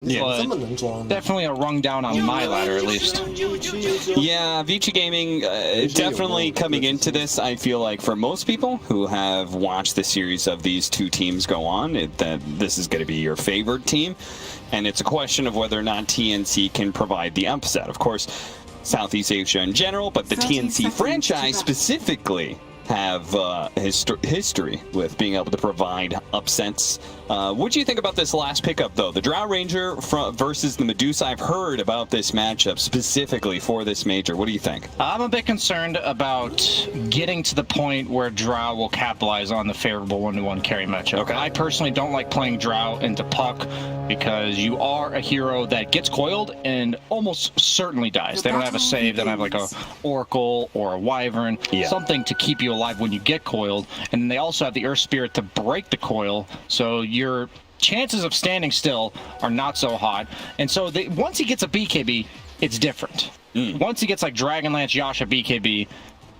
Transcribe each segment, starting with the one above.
Yeah, definitely a rung down on my ladder, at least. Yeah, Vici Gaming, definitely coming into this, I feel like for most people who have watched the series of these two teams go on, that this is going to be your favorite team. And it's a question of whether or not TNC can provide the upset. Of course, Southeast Asia in general, but the TNC franchise specifically have history with being able to provide upsets. What do you think about this last pickup, though? The Drow Ranger versus the Medusa. I've heard about this matchup specifically for this major. What do you think? I'm a bit concerned about getting to the point where Drow will capitalize on the favorable 1-to-1 carry matchup. Okay. I personally don't like playing Drow into Puck because you are a hero that gets coiled and almost certainly dies. They don't have a save. They don't have like a Oracle or a Wyvern, something to keep you alive when you get coiled. And they also have the Earth Spirit to break the coil, so your chances of standing still are not so hot. And so once he gets a BKB, it's different. Once he gets like Dragonlance, Yasha, BKB,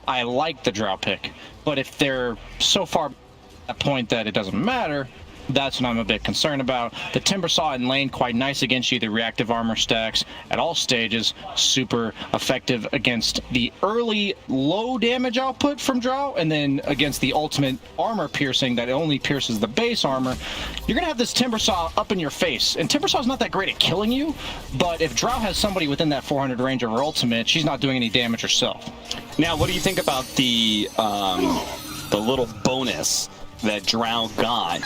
I like the Drow pick. But if they're so far at that point that it doesn't matter, that's what I'm a bit concerned about. The Timbersaw in lane, quite nice against you. The reactive armor stacks at all stages, super effective against the early low damage output from Drow, and then against the ultimate armor piercing that only pierces the base armor. You're going to have this Timbersaw up in your face, and Timbersaw's not that great at killing you, but if Drow has somebody within that 400 range of her ultimate, she's not doing any damage herself. Now, what do you think about the little bonus that Drow got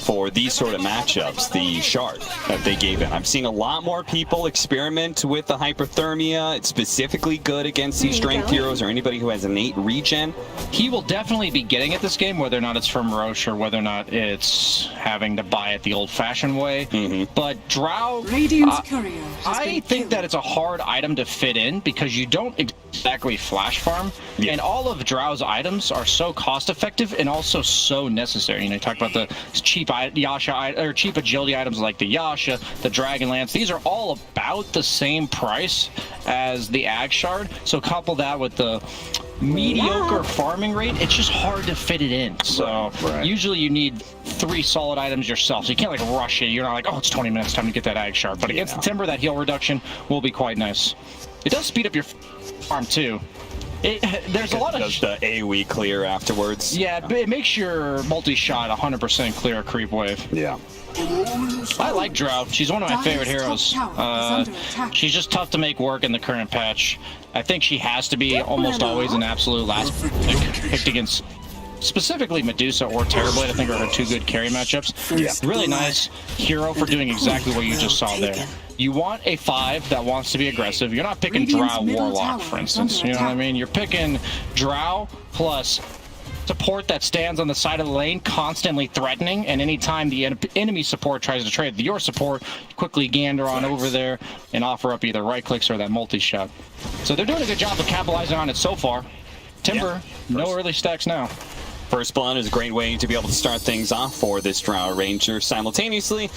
for these sort of matchups, the shard that they gave in? I'm seeing a lot more people experiment with the hyperthermia. It's specifically good against these strength heroes or anybody who has innate regen. He will definitely be getting it this game, whether or not it's from Roche or whether or not it's having to buy it the old-fashioned way. But Drow, I think that it's a hard item to fit in because you don't exactly flash farm, and all of Drow's items are so cost-effective and also so necessary. You know, you talk about the cheap Yasha or cheap agility items like the Yasha, the Dragonlance. These are all about the same price as the Ag Shard. So couple that with the mediocre farming rate, it's just hard to fit it in. So usually you need 3 solid items yourself. So you can't like rush it. You're not like, oh, it's 20 minutes, time to get that Ag Shard. But against the Timber, that heal reduction will be quite nice. It does speed up your farm too. There's a lot of the AoE clear afterwards. Yeah, it makes your multi-shot 100% clear a creep wave. Yeah. I like Drow. She's one of my favorite heroes. She's just tough to make work in the current patch. I think she has to be almost always an absolute last pick, picked against specifically Medusa or Terrorblade. I think are her 2 good carry matchups. Yeah. Really nice hero for doing exactly what you just saw there. You want a 5 that wants to be aggressive. You're not picking Drow Warlock, for instance. You know what I mean? You're picking Drow plus support that stands on the side of the lane, constantly threatening, and anytime the enemy support tries to trade your support, quickly gander on over there and offer up either right clicks or that multi-shot. So they're doing a good job of capitalizing on it so far. Timber, no early stacks now. First Blood is a great way to be able to start things off for this Drow Ranger. Simultaneously,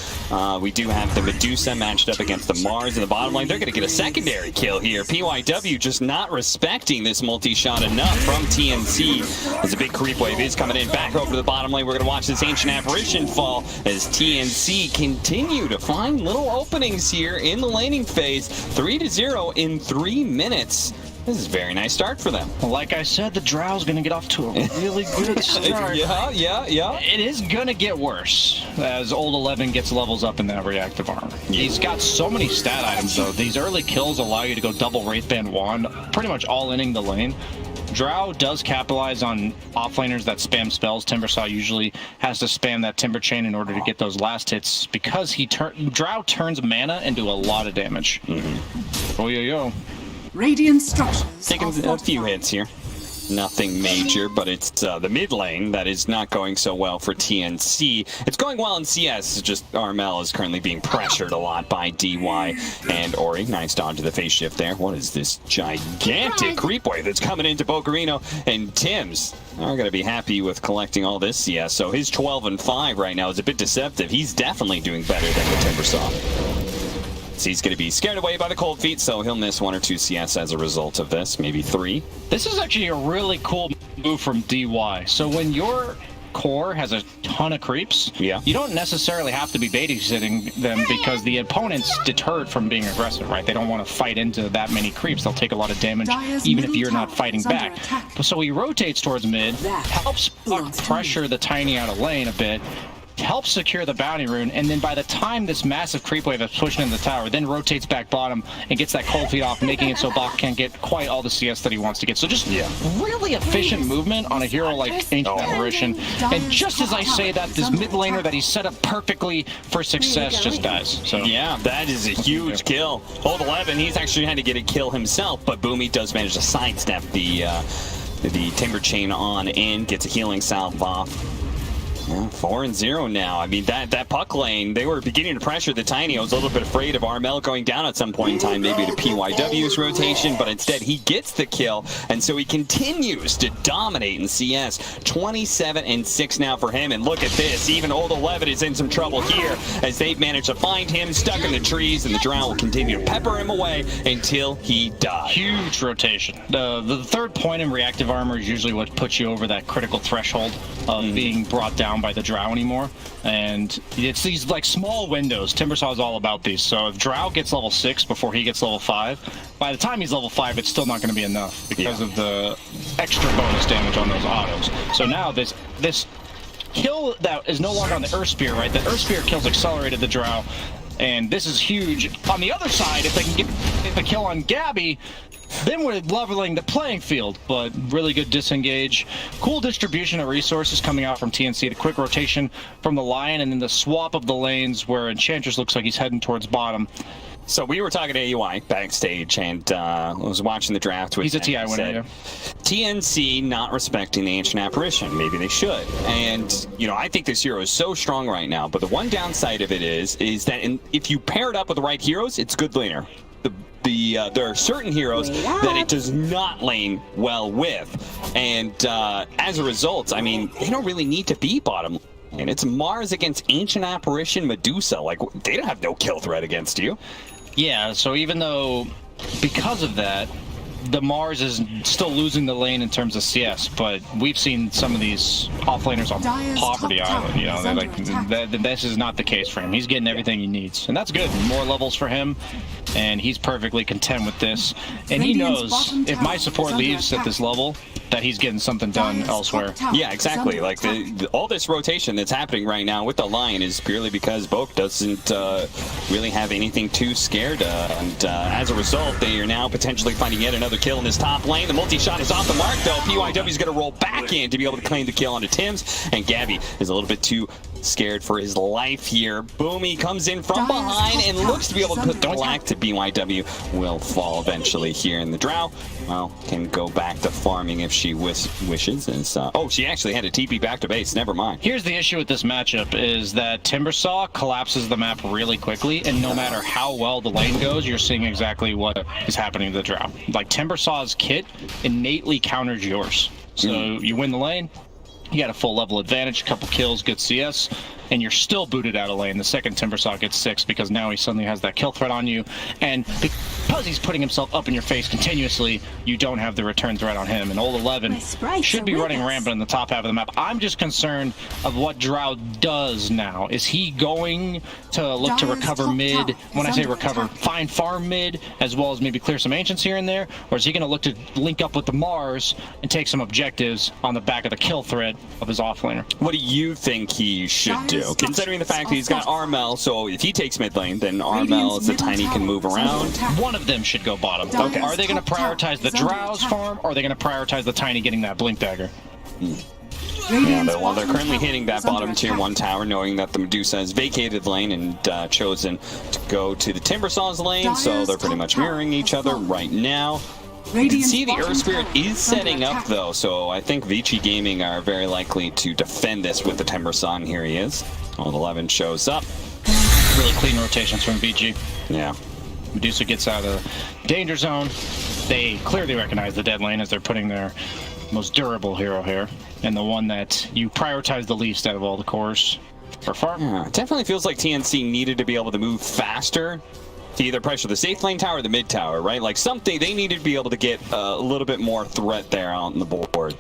we do have the Medusa matched up against the Mars in the bottom lane. They're going to get a secondary kill here. PYW just not respecting this multi-shot enough from TNC. As a big creep wave is coming in back over to the bottom lane. We're going to watch this Ancient Apparition fall as TNC continue to find little openings here in the laning phase. 3-0 in 3 minutes. This is a very nice start for them. Like I said, the Drow's going to get off to a really good start. Yeah. It is going to get worse as Old 11 gets levels up in that reactive armor. He's got so many stat items, though. These early kills allow you to go double Wraithband Wand, pretty much all-inning the lane. Drow does capitalize on offlaners that spam spells. Timbersaw usually has to spam that Timber Chain in order to get those last hits because Drow turns mana into a lot of damage. Oh, yo. Radiant structures. Taking a few hits here. Nothing major, but it's the mid lane that is not going so well for TNC. It's going well in CS, it's just Armel is currently being pressured a lot by DY and Ori. Nice dodge to the phase shift there. What is this gigantic creep wave that's coming into Bocarino? And Tim's are going to be happy with collecting all this CS. So his 12-5 right now is a bit deceptive. He's definitely doing better than the Timbersaw. So he's going to be scared away by the cold feet, so he'll miss 1 or 2 CS as a result of this, maybe 3. This is actually a really cool move from DY. So when you're core has a ton of creeps, Yeah. you don't necessarily have to be babysitting them because the opponent's deterred from being aggressive, right? They don't want to fight into that many creeps. They'll take a lot of damage even if you're not fighting back. So he rotates towards mid, helps pressure the Tiny out of lane a bit, helps secure the bounty rune, and then by the time this massive creep wave is pushing in the tower, then rotates back bottom and gets that cold feet off, making it so Bach can't get quite all the CS that he wants to get. So just really efficient movement on a hero like Ancient Apparition. And just as I say that, this mid laner that he's set up perfectly for success just dies. So yeah, that is a huge kill. Old 11, he's actually had to get a kill himself, but Boomy does manage to sidestep the Timber Chain on in, gets a healing salve off. Yeah, 4-0 now. I mean, that puck lane, they were beginning to pressure the Tiny. I was a little bit afraid of Armel going down at some point in time, maybe to PYW's rotation, but instead he gets the kill, and so he continues to dominate in CS. 27-6 now for him, and look at this. Even Old 11 is in some trouble here as they've managed to find him stuck in the trees, and the Drow will continue to pepper him away until he dies. Huge rotation. The third point in reactive armor is usually what puts you over that critical threshold of being brought down by the Drow anymore, and it's these like small windows. Timbersaw is all about these. So if Drow gets level 6 before he gets level 5, by the time he's level 5, it's still not going to be enough because of the extra bonus damage on those autos. So now this kill that is no longer on the Earth Spear, right? The Earth Spear kills accelerated the Drow, and this is huge. On the other side, if they can get the kill on Gabby, then we're leveling the playing field. But really good disengage, cool distribution of resources coming out from TNC, the quick rotation from the Lion, and then the swap of the lanes where Enchantress looks like he's heading towards bottom. So we were talking to AUI backstage, and was watching the draft. He's a TI winner, yeah. TNC not respecting the Ancient Apparition. Maybe they should. And, you know, I think this hero is so strong right now, but the one downside of it is that if you pair it up with the right heroes, it's good laner. There are certain heroes that it does not lane well with, and as a result, I mean, they don't really need to be bottom. And it's Mars against Ancient Apparition Medusa. Like, they don't have no kill threat against you. Yeah, so even though, because of that, the Mars is still losing the lane in terms of CS, but we've seen some of these offlaners on Poverty Island, you know, they're like, this is not the case for him. He's getting everything he needs, and that's good. More levels for him, and he's perfectly content with this. And he knows if my support leaves at this level, that he's getting something done elsewhere. Yeah, exactly. Like all this rotation that's happening right now with the Lion is purely because Boke doesn't really have anything too scared, and as a result, they are now potentially finding yet another kill in this top lane. The multi-shot is off the mark, though. PYW is going to roll back in to be able to claim the kill onto Tim's, and Gabby is a little bit too scared for his life here. Boomy comes in from behind and looks to be able to put the black to BYW. Will fall eventually here in the Drow. Well, can go back to farming if she wishes. Oh, she actually had a TP back to base. Never mind. Here's the issue with this matchup is that Timbersaw collapses the map really quickly, and no matter how well the lane goes, you're seeing exactly what is happening to the Drow. Like, Timbersaw's kit innately counters yours. So you win the lane, you got a full level advantage, a couple kills, good CS, and you're still booted out of lane. The second Timbersaw gets 6 because now he suddenly has that kill threat on you, and because he's putting himself up in your face continuously, you don't have the return threat on him. And Old 11 should be running rampant in the top half of the map. I'm just concerned of what Drow does now. Is he going to look to recover mid? When I say recover, find farm mid, as well as maybe clear some ancients here and there? Or is he going to look to link up with the Mars and take some objectives on the back of the kill threat of his offlaner? What do you think he should do? Considering the fact that he's got Armel, so if he takes mid lane, then Armel as the Tiny can move around. One of them should go bottom. Okay. Are they going to prioritize the Drow's farm, or are they going to prioritize the Tiny getting that Blink Dagger? Yeah, well, they're currently hitting that bottom tier 1 tower, knowing that the Medusa has vacated the lane and chosen to go to the Timbersaw's lane, so they're pretty much mirroring each other right now. You can see the Earth Spirit is setting up, though, so I think Vici Gaming are very likely to defend this with the Timbersaw, and here he is. Old 11 shows up. Really clean rotations from VG. Yeah. Medusa gets out of the danger zone. They clearly recognize the dead lane as they're putting their most durable hero here, and the one that you prioritize the least out of all the cores for farm. Yeah, it definitely feels like TNC needed to be able to move faster to either pressure the safe lane tower or the mid tower, right? Like something, they needed to be able to get a little bit more threat there on the board.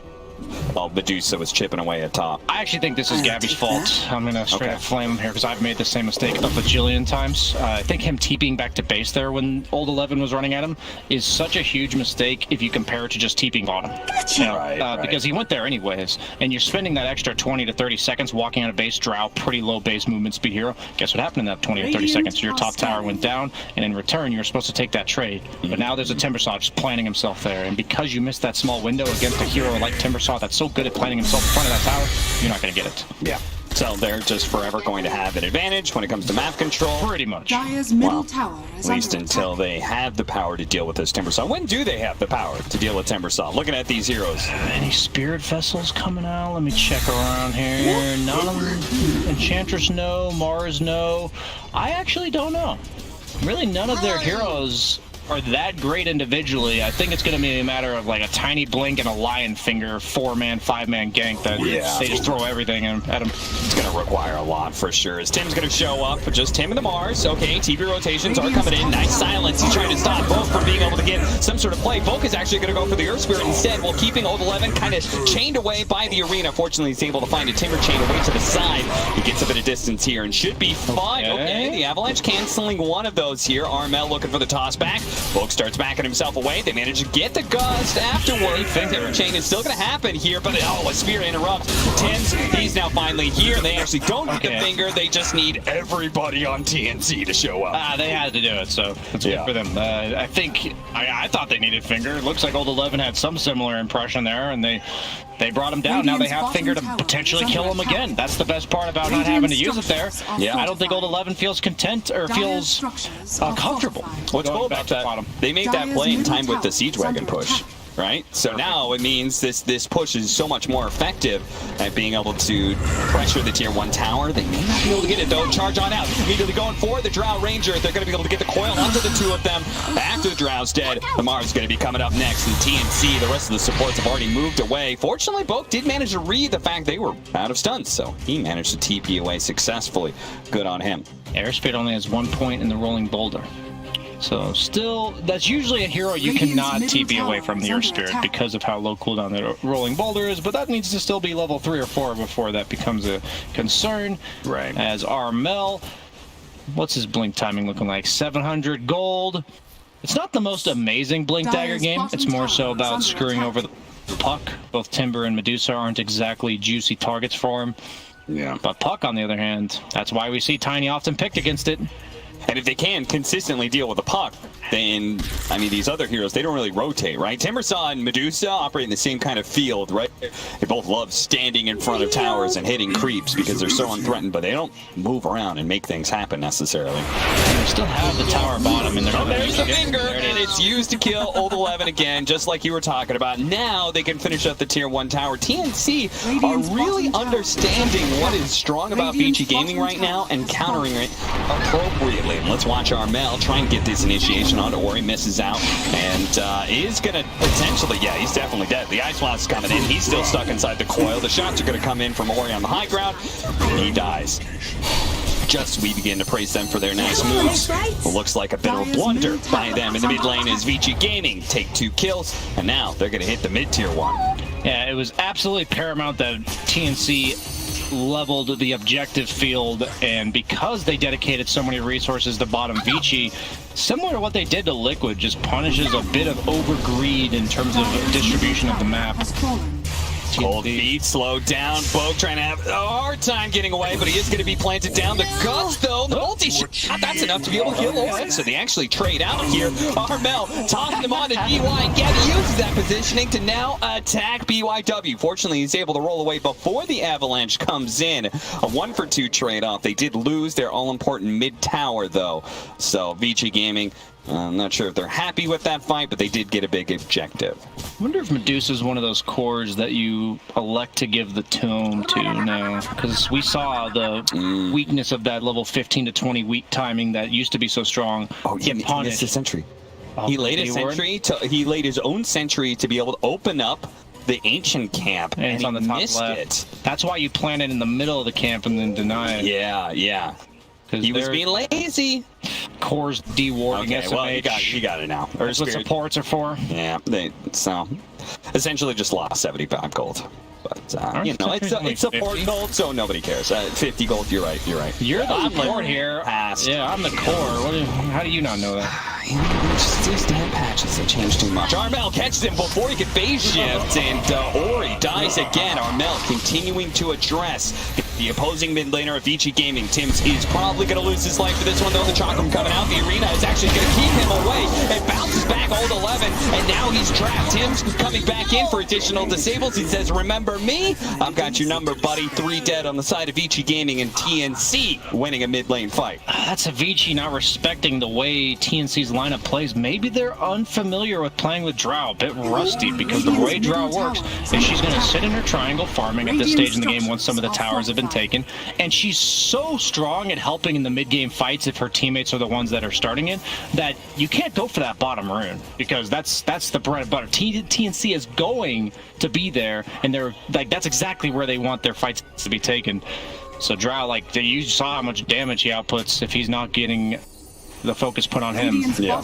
while Medusa was chipping away at top. I actually think this is Gabby's fault. I'm going to straight up flame him here because I've made the same mistake a bajillion times. I think him TPing back to base there when Old 11 was running at him is such a huge mistake if you compare it to just TPing bottom. You know, because he went there anyways, and you're spending that extra 20 to 30 seconds walking on a base Drow, pretty low base movement speed hero. Guess what happened in that 20 to 30 seconds? Your top tower went down, and in return, you're supposed to take that trade. But now there's a Timbersaw just planting himself there, and because you missed that small window against a hero like Timbersaw that's so good at planting himself in front of that tower, you're not going to get it. Yeah. So they're just forever going to have an advantage when it comes to map control. Pretty much. Dire's middle tower is at least under until attack. they have the power to deal with this Timbersaw. When do they have the power to deal with Timbersaw? Looking at these heroes. Any Spirit Vessels coming out? Let me check around here. None of them. Enchantress, no. Mars, no. I actually don't know. Really, none of their heroes are that great individually. I think it's going to be a matter of like a tiny blink and a lion finger 4-man, 5-man gank that they just throw everything at him. It's going to require a lot for sure. As Tim's going to show up, just Tim and the Mars. Okay, TP rotations are coming in. Nice silence. He's trying to stop Volk from being able to get some sort of play. Volk is actually going to go for the Earth Spirit instead, while keeping Old 11 kind of chained away by the arena. Fortunately, he's able to find a Timber chain away to the side. He gets a bit of distance here and should be fine. Okay, the Avalanche canceling one of those here. Armel looking for the toss back. Volk starts backing himself away. They manage to get the gust afterwards. The Timber chain is still going to happen here, but a spear interrupts. Tim's, he's now finally here. They actually don't need a finger. They just need everybody on TNC to show up. They had to do it, so it's good for them. I think, I thought they needed finger. It looks like Old 11 had some similar impression there, and they brought him down. Now they have finger to potentially kill him again. That's the best part about not having to use it there. Yeah. I don't think Old 11 feels content or feels comfortable. What's cool about that? They made that play in time with the Siege Wagon push, right? So now it means this push is so much more effective at being able to pressure the tier 1 tower. They may not be able to get it though. Charge on out. Immediately going for the Drow Ranger. They're going to be able to get the coil onto the two of them. After the Drow's dead, the Mars is going to be coming up next. And TNC, the rest of the supports have already moved away. Fortunately, Boke did manage to read the fact they were out of stuns, so he managed to TP away successfully. Good on him. Airspeed only has 1 point in the Rolling Boulder. So still, that's usually a hero you cannot TP away from the Earth Spirit because of how low cooldown the Rolling Boulder is, but that needs to still be level 3 or 4 before that becomes a concern. Right. As Armel, what's his blink timing looking like? 700 gold. It's not the most amazing blink dagger game. It's more so about screwing over the puck. Both Timber and Medusa aren't exactly juicy targets for him. Yeah. But Puck, on the other hand, that's why we see Tiny often picked against it. And if they can consistently deal with the puck, then, I mean, these other heroes, they don't really rotate, right? Timbersaw and Medusa operate in the same kind of field, right? They both love standing in front of towers and hitting creeps because they're so unthreatened, but they don't move around and make things happen necessarily. They still have the tower bottom in their There's the finger, and it's used to kill Old 11 again, just like you were talking about. Now they can finish up the tier 1 tower. TNC are really understanding what is strong about VG Gaming right now and countering it appropriately. Let's watch Armel try and get this initiation onto Ori. Misses out and is going to potentially, he's definitely dead. The Ice Blast is coming in. He's still stuck inside the coil. The shots are going to come in from Ori on the high ground. He dies. Just we begin to praise them for their nice moves. It looks like a bit of a blunder by them in the mid lane as VG Gaming take 2 kills, and now they're going to hit the mid-tier 1. Yeah, it was absolutely paramount that TNC leveled the objective field, and because they dedicated so many resources to bottom Vici, similar to what they did to Liquid, just punishes a bit of overgreed in terms of distribution of the map. Cold feet, slowed down. Boke trying to have a hard time getting away, but he is going to be planted down. The guts, though, the multi-shot, that's enough to be able to kill Oren. So they actually trade out here. Armel tossing him on to BY, and Gabby uses that positioning to now attack BYW. Fortunately, he's able to roll away before the Avalanche comes in. A 1-for-2 trade-off. They did lose their all-important mid-tower, though. So VG Gaming, I'm not sure if they're happy with that fight, but they did get a big objective. I wonder if Medusa is one of those cores that you elect to give the tome to now, because we saw the weakness of that level 15 to 20 weak timing that used to be so strong. Oh, he missed a sentry. He laid a sentry. He laid his own sentry to be able to open up the ancient camp, and it's on the top left. That's why you plant it in the middle of the camp and then deny it. Yeah. He was being lazy. Cores dewarding SMH. Well, you got it now. That's what supports are for. Yeah, so essentially just lost 75 gold. But, you know, it's support gold, so nobody cares. 50 gold, you're right, you're right. You're the support here. Past. Yeah, I'm the core. How do you not know that? Just damn patches, they changed too much. Armel catches him before he could phase shift, and Ori dies again. Armel continuing to address the opposing mid laner of Vici Gaming. Tims is probably going to lose his life for this one, though. The Chakram coming out. The arena is actually going to keep him away. It bounces back old 11, and now he's trapped. Tims coming back in for additional disables. He says, remember me? I've got your number, buddy. 3 dead on the side of Vici Gaming, and TNC winning a mid lane fight. That's a Vici not respecting the way TNC's lineup plays. Maybe they're unfamiliar with playing with Drow, a bit rusty, because the way Drow works is she's going to sit in her triangle farming at this stage in the game once some of the towers have been taken, and she's so strong at helping in the mid-game fights if her teammates are the ones that are starting it, that you can't go for that bottom rune, because that's the bread and butter. TNC is going to be there, and they're like, that's exactly where they want their fights to be taken. So Drow, like, you saw how much damage he outputs if he's not getting the focus put on him. Yeah.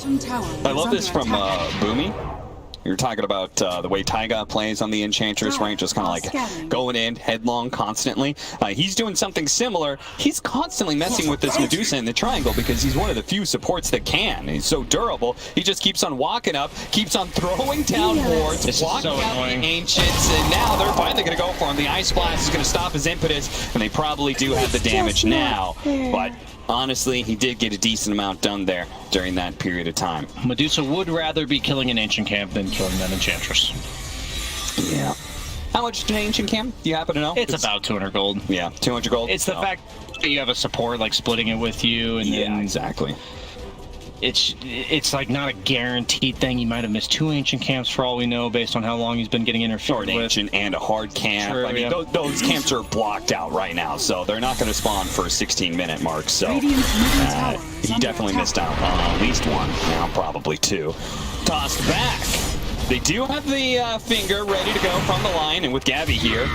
I love this from Boomy. You're talking about the way Taiga plays on the Enchantress, right? Just kind of like going in headlong constantly. He's doing something similar. He's constantly messing with this Medusa in the triangle because he's one of the few supports that can. He's so durable. He just keeps on walking up, keeps on throwing down wards, blocking out the Ancients, and now they're finally going to go for him. The Ice Blast is going to stop his impetus, and they probably do have the damage now. But honestly, he did get a decent amount done there during that period of time. Medusa would rather be killing an Ancient Camp than killing that Enchantress. Yeah. How much is an Ancient Camp? Do you happen to know? It's about 200 gold. Yeah, 200 gold. It's the fact that you have a support like splitting it with you, and then exactly. It's like not a guaranteed thing. He might have missed 2 Ancient Camps for all we know, based on how long he's been getting interfered with. Ancient and a hard camp. True, I mean, those camps are blocked out right now, so they're not going to spawn for a 16-minute mark. So he definitely missed out on at least one, now probably 2. Tossed back. They do have the finger ready to go from the line, and with Gabby here,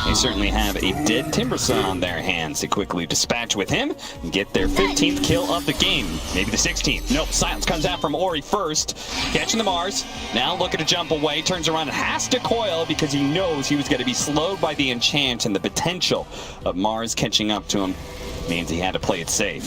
they certainly have a dead Timberson on their hands to quickly dispatch with him and get their 15th kill of the game. Maybe the 16th. Nope, silence comes out from Ori first. Catching the Mars. Now looking to jump away. Turns around and has to coil because he knows he was going to be slowed by the enchant, and the potential of Mars catching up to him means he had to play it safe.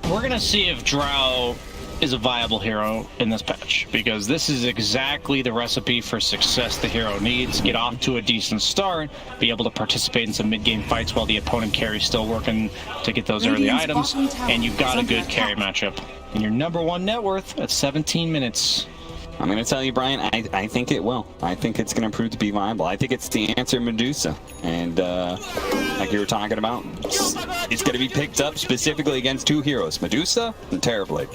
We're going to see if Drow is a viable hero in this patch, because this is exactly the recipe for success the hero needs. Get off to a decent start, be able to participate in some mid-game fights while the opponent carry's still working to get those early items, and you've got a good carry matchup. And your #1 net worth at 17 minutes. I'm going to tell you, Brian, I think it will. I think it's going to prove to be viable. I think it's the answer Medusa. And like you were talking about, it's going to be picked up specifically against 2 heroes, Medusa and Terrorblade.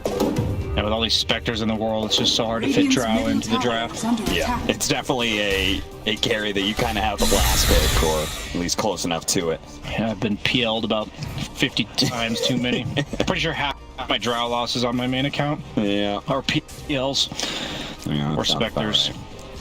And with all these Spectres in the world, it's just so hard to fit Drow into the draft. Yeah, it's definitely a carry that you kind of have the last pick, or at least close enough to it. Yeah, I've been PL'd about 50 times too many. Pretty sure half my Drow losses on my main account. Yeah. Or PLs. Yeah, or Spectres.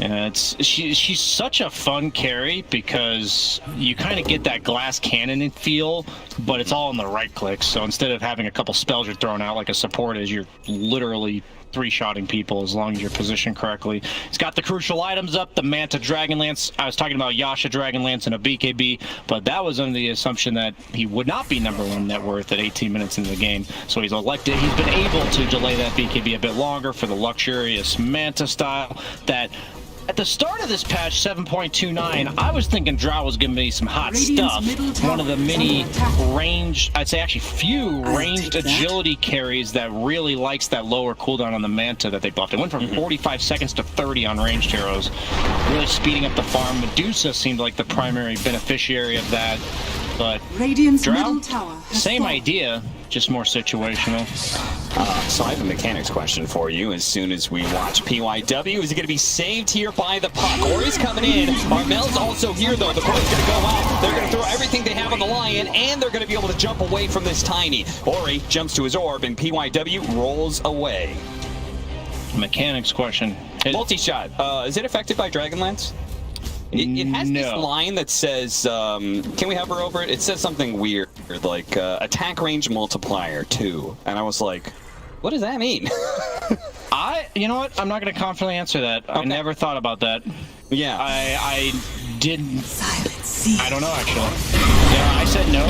And she's such a fun carry because you kind of get that glass cannon feel, but it's all in the right clicks. So instead of having a couple spells you're throwing out like a support is, you're literally 3-shotting people as long as you're positioned correctly. It's got the crucial items up, the Manta Dragonlance. I was talking about Yasha Dragonlance and a BKB, but that was under the assumption that he would not be #1 net worth at 18 minutes into the game. So he's been able to delay that BKB a bit longer for the luxurious Manta style that at the start of this patch, 7.29, I was thinking Drow was going to be some hot stuff. One of the many ranged, I'd say actually few ranged agility carries that really likes that lower cooldown on the Manta that they buffed. It went from 45 seconds to 30 on ranged heroes, really speeding up the farm. Medusa seemed like the primary beneficiary of that, but Drow, same idea, just more situational. So I have a mechanics question for you. As soon as we watch PYW, is it going to be saved here by the puck? Ori's coming in. Armel's also here, though. The puck's going to go out. They're going to throw everything they have on the Lion, and they're going to be able to jump away from this Tiny. Ori jumps to his orb, and PYW rolls away. Mechanics question. Multi-shot. Is it affected by Dragonlance? It has this line that says, can we hover over it? It says something weird, like attack range multiplier 2. And I was like, what does that mean? You know what? I'm not going to confidently answer that. I never thought about that. Yeah. I didn't. Silence. I don't know, actually. Yeah, I said no.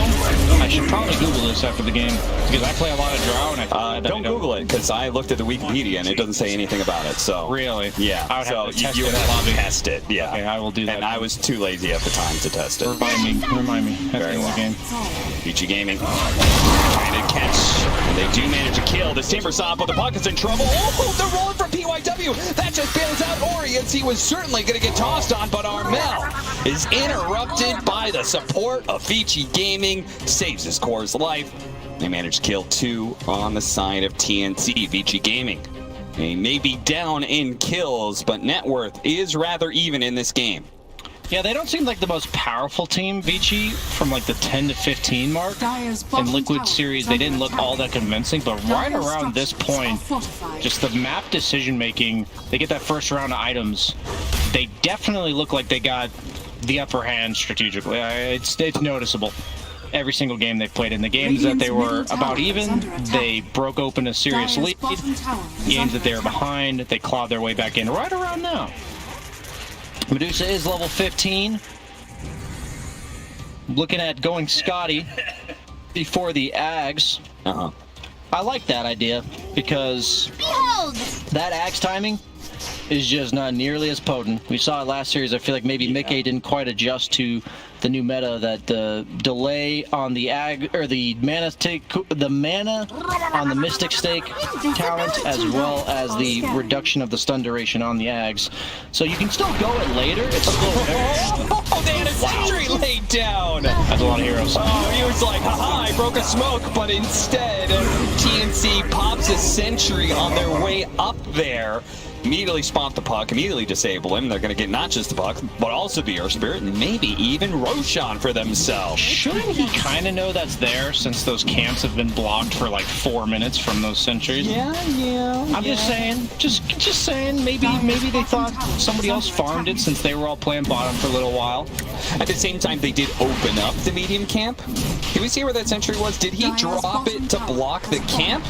I should probably Google this after the game because I play a lot of Drow and I don't Google it because I looked at the Wikipedia and it doesn't say anything about it. So really, yeah. I would have to test you it. have to test it. Yeah. Okay, I will do that. And I was too lazy at the time to test it. Remind me. Very well. Game. VG Gaming trying to catch. They do manage to kill. This Timbersaw, but the puck is in trouble. Oh, they're rolling from PYW. That just bails out Ori as he was certainly going to get tossed on, but Armel is interrupted by the support of VG Gaming. Saves his core's life. They manage to kill 2 on the side of TNC. VG Gaming. They may be down in kills, but net worth is rather even in this game. Yeah, they don't seem like the most powerful team, Vici, from like the 10 to 15 mark. In Liquid Series, they didn't look all that convincing, but right around this point, just the map decision-making, they get that first round of items, they definitely look like they got the upper hand strategically. It's noticeable. Every single game they've played in the games that they were about even, they broke open a serious lead. Games that they were behind, they clawed their way back in right around now. Medusa is level 15. Looking at going Scotty before the Ags. I like that idea because that Ags timing is just not nearly as potent. We saw it last series. I feel like maybe Mickey didn't quite adjust to the new meta, that the delay on the mana on the Mystic Stake talent, as well as the reduction of the stun duration on the Ags. So you can still go it later. It's still oh, they had a sentry laid down. That's a lot of heroes. Oh, he was like, haha, I broke a smoke, but instead TNC pops a sentry on their way up there. Immediately spot the puck, immediately disable him. They're going to get not just the puck, but also the Earth Spirit, and maybe even Roshan for themselves. Shouldn't he kind of know that's there since those camps have been blocked for like 4 minutes from those sentries? Yeah. I'm just saying, just saying, maybe they thought somebody else farmed it since they were all playing bottom for a little while. At the same time, they did open up the medium camp. Can we see where that sentry was? Did he drop it to block the camp?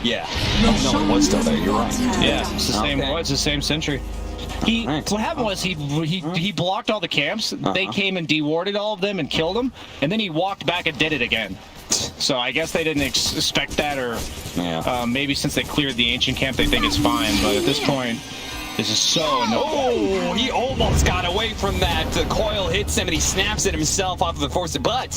Yeah. Oh, no, it was still there. You're right. Yeah, it's the same. Okay. It's the same sentry. What happened was he blocked all the camps. They came and dewarded all of them and killed them, and then he walked back and did it again. So I guess they didn't expect that, or maybe since they cleared the ancient camp, they think it's fine. But at this point, this is so annoying. Oh, he almost got away from that. The coil hits him and he snaps it himself off of the force, but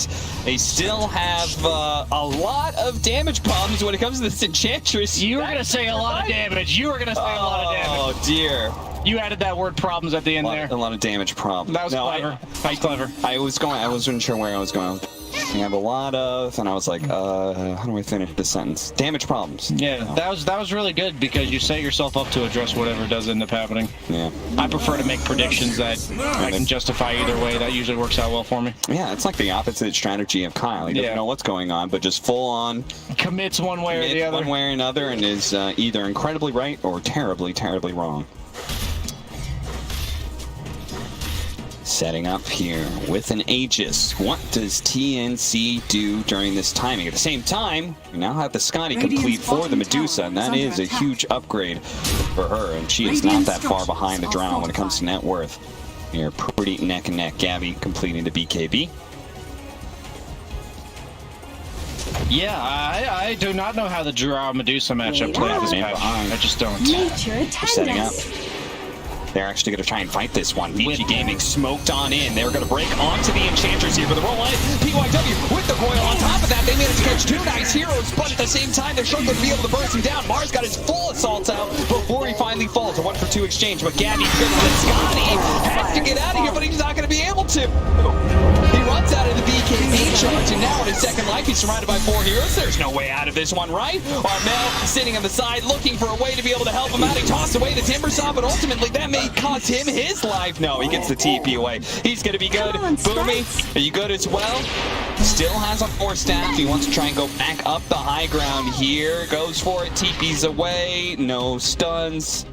they still have a lot of damage problems when it comes to this Enchantress. You were going to say a lot of damage. You were going to say a lot of damage. Oh, dear. You added that word problems at the end there. A lot of damage problems. That was clever. Quite clever. I wasn't sure where I was going. We have a lot of, and I was like, how do I finish this sentence? Damage problems. Yeah, that was really good because you set yourself up to address whatever does end up happening. Yeah. I prefer to make predictions that I can justify either way. That usually works out well for me. Yeah, it's like the opposite strategy of Kyle. He doesn't know what's going on, but just full on commits one way or the other. One way or another, and is either incredibly right or terribly, terribly wrong. Setting up here with an Aegis. What does TNC do during this timing? At the same time, we now have the Scotty complete for the Medusa, and that is a huge upgrade for her, and she is not that far behind the Drow when it comes to net worth. They're pretty neck and neck. Gabby completing the BKB. Yeah, I do not know how the Drow Medusa matchup plays this patch. I just don't. Nature setting up. They're actually going to try and fight this one. VG Gaming smoked on in. They're going to break onto the Enchantress here for the roll line. PYW with the coil on top of that. They managed to catch 2 nice heroes, but at the same time, they're struggling to be able to burst him down. Mars got his full assault out before he finally falls. A 1-for-2 exchange, but Gabby fits the Scotty. Has to get out of here, but he's not going to be able to. He runs out of the BKB charge, and now in his second life, he's surrounded by 4 heroes. There's no way out of this one, right? Armel sitting on the side, looking for a way to be able to help him out. He tossed away the Timbersaw, but ultimately that may cost him his life. No, he gets the TP away. He's going to be good. Boomy, are you good as well? Still has a 4 staff. He wants to try and go back up the high ground here. Goes for it. TP's away. No stuns.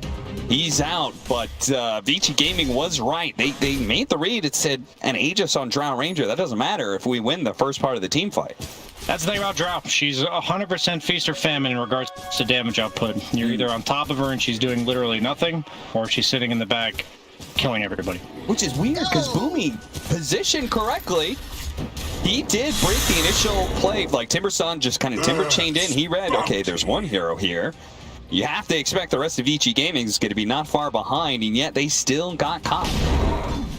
He's out, but VG Gaming was right. They made the read. It said an Aegis on Drow Ranger. That doesn't matter if we win the first part of the team fight. That's the thing about Drow. She's 100% feast or famine in regards to damage output. You're either on top of her and she's doing literally nothing, or she's sitting in the back killing everybody. Which is weird, because Boomy, positioned correctly, he did break the initial play. Like, Timberson just kind of timber-chained in. He read, okay, there's one hero here. You have to expect the rest of Vici Gaming is going to be not far behind, and yet they still got caught.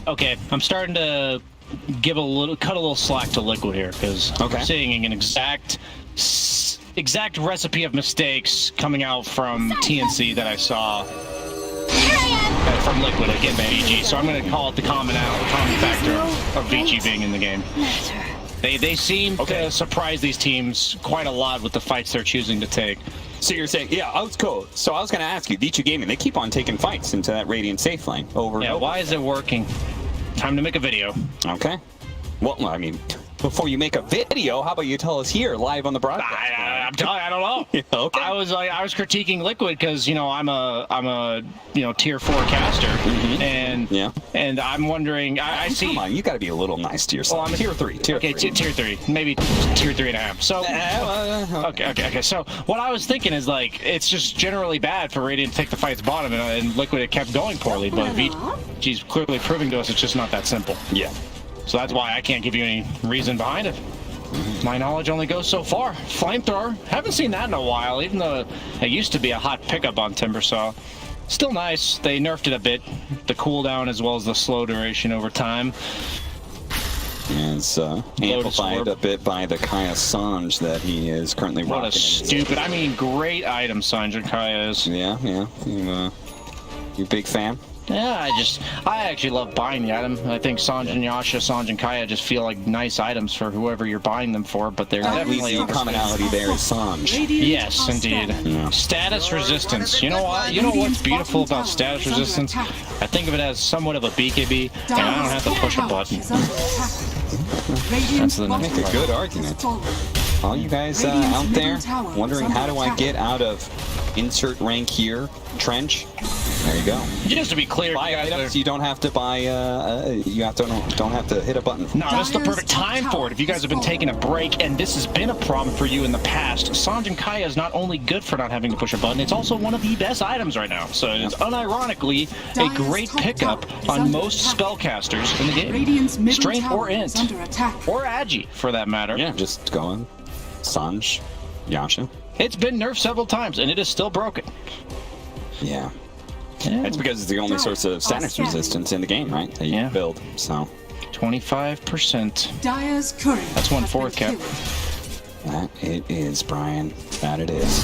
Okay, I'm starting to cut a little slack to Liquid here, because I'm seeing an exact recipe of mistakes coming out from TNC that I saw from Liquid again by AG. So I'm going to call it the common factor of Vici being in the game. They seem to surprise these teams quite a lot with the fights they're choosing to take. So you're saying, yeah, I was cool. So I was going to ask you, Vici Gaming, they keep on taking fights into that Radiant safe lane over and over. Why is it working? Time to make a video. Okay. Well, I mean, before you make a video, how about you tell us here live on the broadcast? I'm telling you, I don't know. Yeah, okay. I was critiquing Liquid because I'm a tier 4 caster, and I'm wondering. I see. Come on, you got to be a little nice to yourself. Well, I'm a tier 3. Tier 3. Tier 3, maybe tier 3.5. So okay. So what I was thinking is, like, it's just generally bad for Radiant to take the fights bottom, and Liquid it kept going poorly, but Vici's clearly proving to us it's just not that simple. Yeah. So that's why I can't give you any reason behind it. My knowledge only goes so far. Flamethrower, haven't seen that in a while, even though it used to be a hot pickup on Timbersaw. Still nice. They nerfed it a bit, the cooldown as well as the slow duration over time. And it's amplified a bit by the Kaya Sanj that he is currently rocking. What a stupid, great item Sanj and Kaya is. Yeah. You big fan? Yeah, I actually love buying the item. I think Sanj and Yasha, Sanj and Kaya just feel like nice items for whoever you're buying them for, but they're definitely the commonality there is Sanj. Yes, indeed. Yeah. Status resistance. You know what? You know what's beautiful about status resistance? I think of it as somewhat of a BKB, and I don't have to push a button. That's the next a good argument. All you guys out there wondering how do I get out of insert rank here, trench? There you go. Just to be clear, buy items. You don't have to buy. You don't have to hit a button. No, this is the perfect time for it. If you guys have been taking a break, and this has been a problem for you in the past, Sanj and Kaya is not only good for not having to push a button, it's also one of the best items right now. So it's unironically a great pickup on most spellcasters in the game. Strength or Int, or Agi for that matter. Yeah, just going. Sanj, Yasha. It's been nerfed several times, and it is still broken. Yeah. It's because it's the only source of status resistance in the game, right? That you can build, so. 25%. That's 1/4, Cap. That it is, Brian. That it is.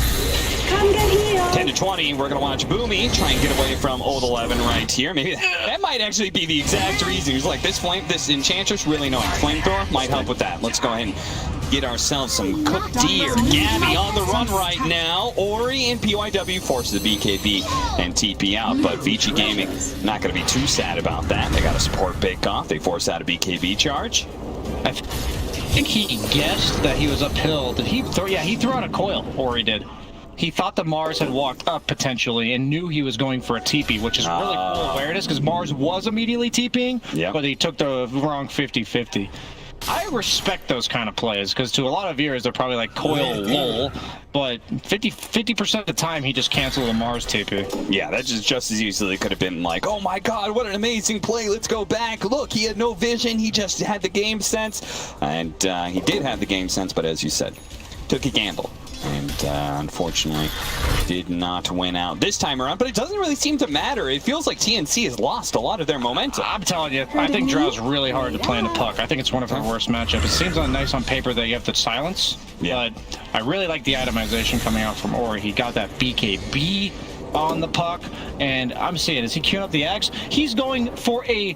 Come get healed. 10 to 20, we're going to watch Boomy try and get away from Old 11 right here. Maybe that might actually be the exact reason. He's like, this Enchantress really knowing Flamethrower might help with that. Let's go ahead and get ourselves some cooked deer. Gabby on the run right now. Ori and PYW forces the BKB and TP out, but Vici Gaming not going to be too sad about that. They got a support bake off. They force out a BKB charge. I think he guessed that he was uphill. Did he throw? Yeah, he threw out a coil, Ori did. He thought that Mars had walked up potentially and knew he was going for a TP, which is really cool awareness because Mars was immediately TPing, but he took the wrong 50-50. I respect those kind of plays because to a lot of viewers they're probably like coil lol, but 50% of the time he just canceled a Mars TP. Yeah, that just as easily could have been like, oh my god, what an amazing play, let's go back. Look, he had no vision, he just had the game sense, and he did have the game sense, but as you said, took a gamble. And unfortunately did not win out this time around, but it doesn't really seem to matter. It feels like TNC has lost a lot of their momentum. I'm telling you, I think Drow's really hard to play in the puck. I think it's one of her worst matchups. It seems nice on paper that you have to silence, but I really like the itemization coming out from Ori. He got that BKB on the puck, and I'm seeing, is he queuing up the Axe? He's going for a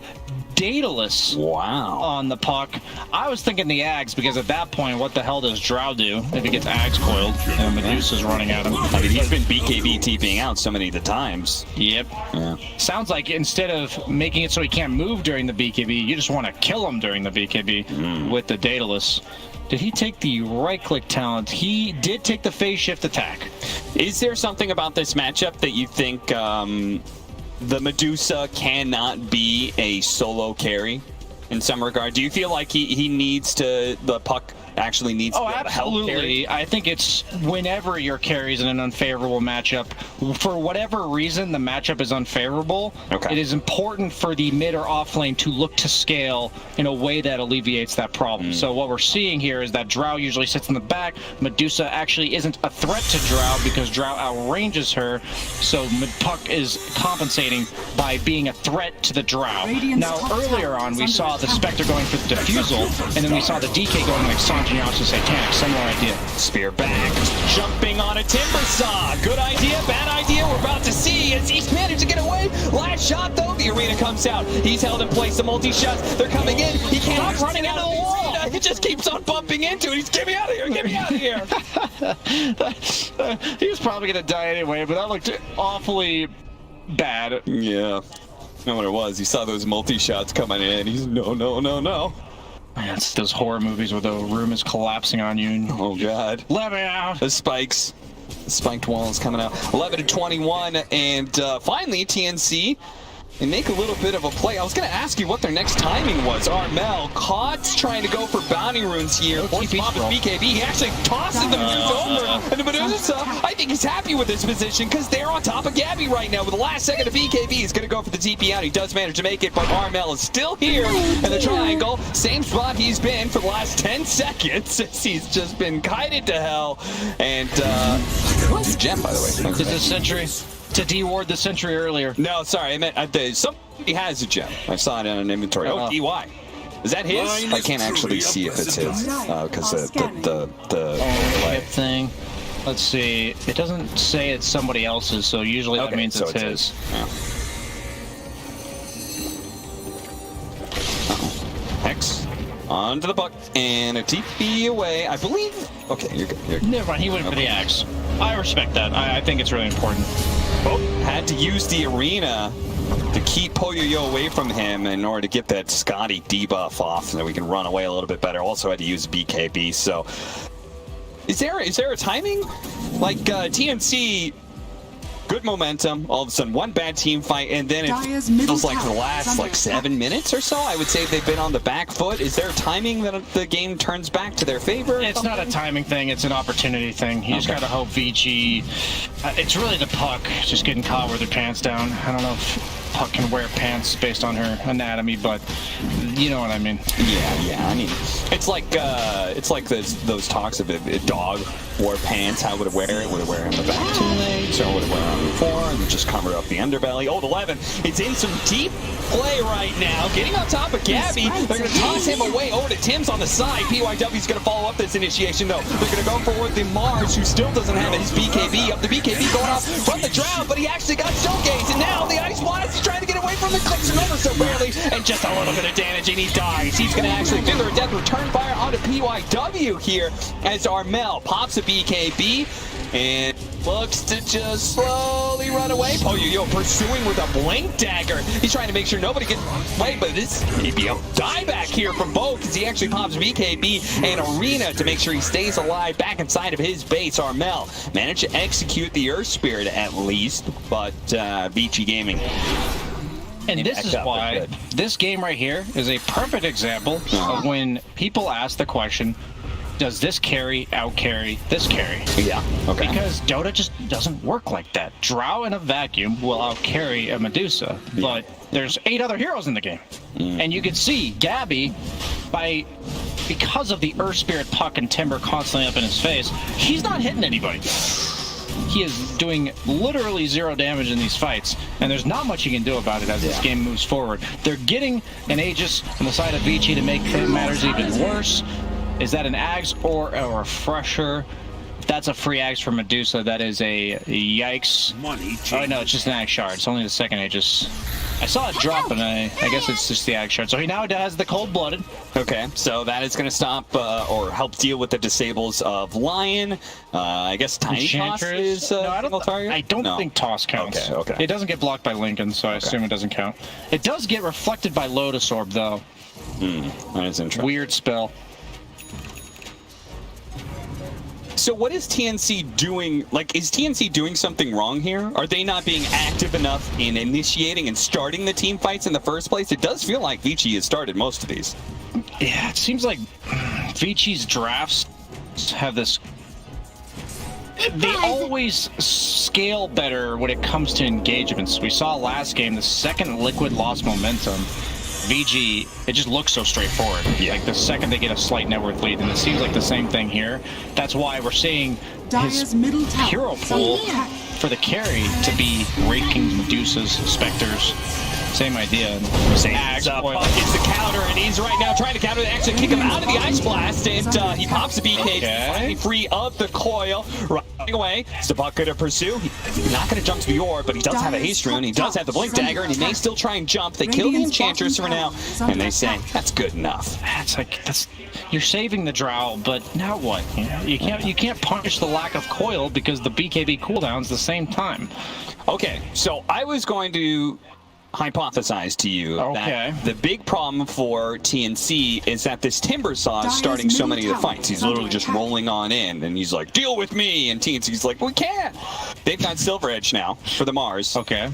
Daedalus on the puck. I was thinking the Ags because at that point, what the hell does Drow do if he gets Ags coiled and Medusa's running at him? I mean, he's been BKB TPing out so many of the times. Yep. Yeah. Sounds like instead of making it so he can't move during the BKB, you just want to kill him during the BKB with the Daedalus. Did he take the right-click talent? He did take the phase shift attack. Is there something about this matchup that you think the Medusa cannot be a solo carry? in some regard. Do you feel like he needs to, the puck actually needs to help absolutely. carry? I think it's whenever your carry's in an unfavorable matchup, for whatever reason the matchup is unfavorable, it is important for the mid or off lane to look to scale in a way that alleviates that problem. So what we're seeing here is that Drow usually sits in the back. Medusa actually isn't a threat to Drow because Drow outranges her, so Puck is compensating by being a threat to the Drow. Now earlier on we saw the Spectre going for the defusal, and then we saw the DK going like Sanjinyasu Satanic, similar idea. Spear back, jumping on a timber saw. Good idea, bad idea, we're about to see as he's managed to get away. Last shot though, the arena comes out. He's held in place, the multi-shots, they're coming in. He can't Stop running into the wall. He just keeps on bumping into it. He's, get me out of here, get me out of here. He was probably going to die anyway, but that looked awfully bad. Yeah, I know what it was. He saw those multi-shots coming in. He's no, no, no, no. Man, it's those horror movies where the room is collapsing on you. Oh God. Let me out. The spikes. The spiked wall is coming out. 11-21, and finally TNC. They make a little bit of a play. I was going to ask you what their next timing was. Armel caught trying to go for bounty runes here. Force Bob is BKB. He actually tosses the Medusa over. And the Medusa, I think he's happy with this position because they're on top of Gabby right now. With the last second of BKB, he's going to go for the TP out. He does manage to make it, but Armel is still here in the triangle. Same spot he's been for the last 10 seconds since he's just been kited to hell. And, what's the gem, by the way? Is this Sentry? To de-ward the Sentry earlier. No, sorry, I meant somebody has a gem. I saw it in an inventory. Oh, DY. Is that his? I can't actually see if it's his because the hip thing. Let's see. It doesn't say it's somebody else's, so usually that means it's his. Yeah. Hex onto the puck and a TP away. I believe. Okay, you're good. Never mind. He went for the axe. I respect that. I think it's really important. Had to use the arena to keep Poyoyo away from him in order to get that Scotty debuff off so that we can run away a little bit better. Also had to use BKB. So is there a timing? Like TNC, good momentum, all of a sudden one bad team fight, and then it feels like the last 7 minutes or so, I would say they've been on the back foot. Is there a timing that the game turns back to their favor? It's not a timing thing, it's an opportunity thing. You just gotta hope Vici, it's really the Puck just getting caught with her pants down. I don't know if Puck can wear pants based on her anatomy, but you know what I mean. Yeah. I mean, it's like those talks of if a dog wore pants, how would it wear it? Would it wear in the back 2 legs, or would it wear on the floor and just cover up the underbelly? Old 11, it's in some deep play right now, getting on top of Gabby. They're going to toss him away over to Tim's on the side. PYW's going to follow up this initiation though. They're going to go forward the Mars, who still doesn't have his BKB up. The BKB going off from the Drow, but he actually got Showcase, and now the Ice Wanted is trying to get away from the clicks ever so barely, and just a little bit of damage, and he dies. He's going to actually figure a death return fire onto PYW here as Armel pops a BKB and looks to just slowly run away. Poyoyo pursuing with a blink dagger. He's trying to make sure nobody gets away, but this may be a dieback here from Bo because he actually pops BKB and Arena to make sure he stays alive back inside of his base. Armel managed to execute the Earth Spirit at least, but Vici Gaming. And this is why this game right here is a perfect example of when people ask the question, does this carry out-carry this carry? Yeah, okay. Because Dota just doesn't work like that. Drow in a vacuum will out-carry a Medusa, but there's 8 other heroes in the game. And you can see Gabby, because of the Earth Spirit, Puck, and Timber constantly up in his face, he's not hitting anybody. He is doing literally 0 damage in these fights, and there's not much you can do about it as this game moves forward. They're getting an Aegis on the side of Vici to make matters even worse. Is that an Ags or a Refresher? If that's a free Ags for Medusa, that is a yikes. Oh no, it's just an Ag Shard. It's only the second Aegis. I saw it drop, and I guess it's just the Ag Shard. So he now has the Cold-Blooded. Okay, so that is going to stop or help deal with the disables of Lion. I guess Tiny Toss is no, I don't think Toss counts. Okay. It doesn't get blocked by Lincoln, so I assume it doesn't count. It does get reflected by Lotus Orb, though. That is interesting. Weird spell. So what is TNC doing? Like, is TNC doing something wrong here? Are they not being active enough in initiating and starting the team fights in the first place? It does feel like Vici has started most of these. Yeah, it seems like Vici's drafts have this... They always scale better when it comes to engagements. We saw last game, the second Liquid lost momentum, VG, it just looks so straightforward. Yeah. Like the second they get a slight net worth lead, and it seems like the same thing here. That's why we're seeing his hero pool for the carry to be Wraith Kings, Medusas, Spectres. Same idea. Same gets the counter, and he's right now trying to counter the action, kick him out of the Ice Blast, and he pops the BK, finally free of the coil, running away. Is the Puck going to pursue? He's not going to jump to the orb, but he does have a haste rune, he does have the Blink Dagger, and he may still try and jump. They kill the Enchantress for now, and they say, that's good enough. It's like, you're saving the Drow, but now what? You can't punish the lack of coil because the BKB cooldowns the same time. Okay, so I was going to hypothesize to you that the big problem for TNC is that this Timber Saw is starting so many of the fights. He's literally just rolling on in, and he's like, deal with me, and TNC's like, we can't. They've got Silver Edge now for the Mars. Okay.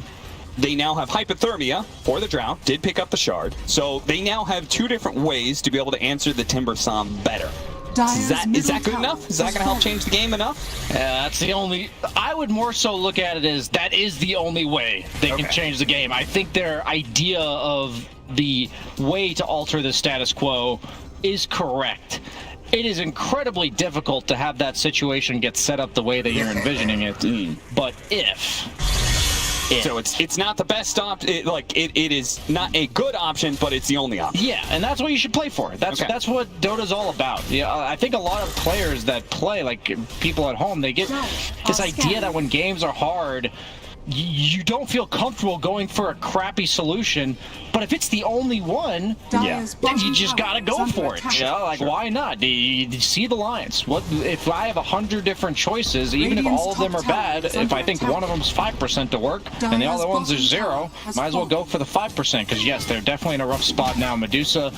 They now have Hypothermia for the Drow, did pick up the Shard, so they now have two different ways to be able to answer the Timber Saw better. Is that good enough? Is that going to help change the game enough? That's the only... I would more so look at it as that is the only way they can change the game. I think their idea of the way to alter the status quo is correct. It is incredibly difficult to have that situation get set up the way that you're envisioning it. But so it's not the best option. It is not a good option, but it's the only option. Yeah, and that's what you should play for. That's what Dota's all about. Yeah, I think a lot of players that play, like people at home, they get this idea that when games are hard, you don't feel comfortable going for a crappy solution, but if it's the only one, then you just gotta go for it. You know, like why not? You see the lines. What if I have 100 different choices, even if all of them are bad? If I think one of them's 5% to work, and the other ones are 0, might as well go for the 5%. Because yes, they're definitely in a rough spot now. Medusa,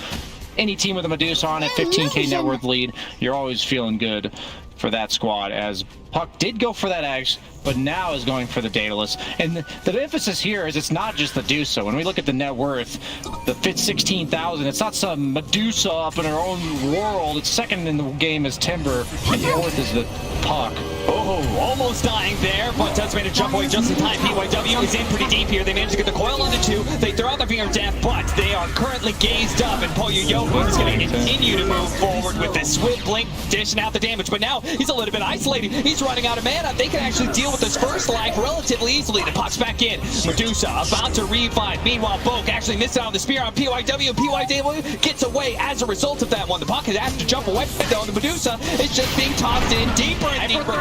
any team with a Medusa on it, 15k net worth lead, you're always feeling good for that squad, as Puck did go for that Axe, but now is going for the Daedalus. And the emphasis here is it's not just the Medusa. When we look at the net worth, the fit 16,000, it's not some Medusa up in her own world. It's second in the game is Timber, and fourth is the Puck. Oh, almost dying there, but does make a jump away just in time. PYW is in pretty deep here. They managed to get the coil onto 2. They throw out the Finger of Death, but they are currently gazed up, and Poyoyobu is going to continue to move forward with this swift blink, dishing out the damage, but now he's a little bit isolated. He's running out of mana. They can actually deal with this first life relatively easily. The Puck's back in. Medusa about to revive. Meanwhile, Boke actually missed out on the spear on PYW. PYW gets away as a result of that one. The Puck has to jump away, though. The Medusa is just being tossed in deeper and deeper.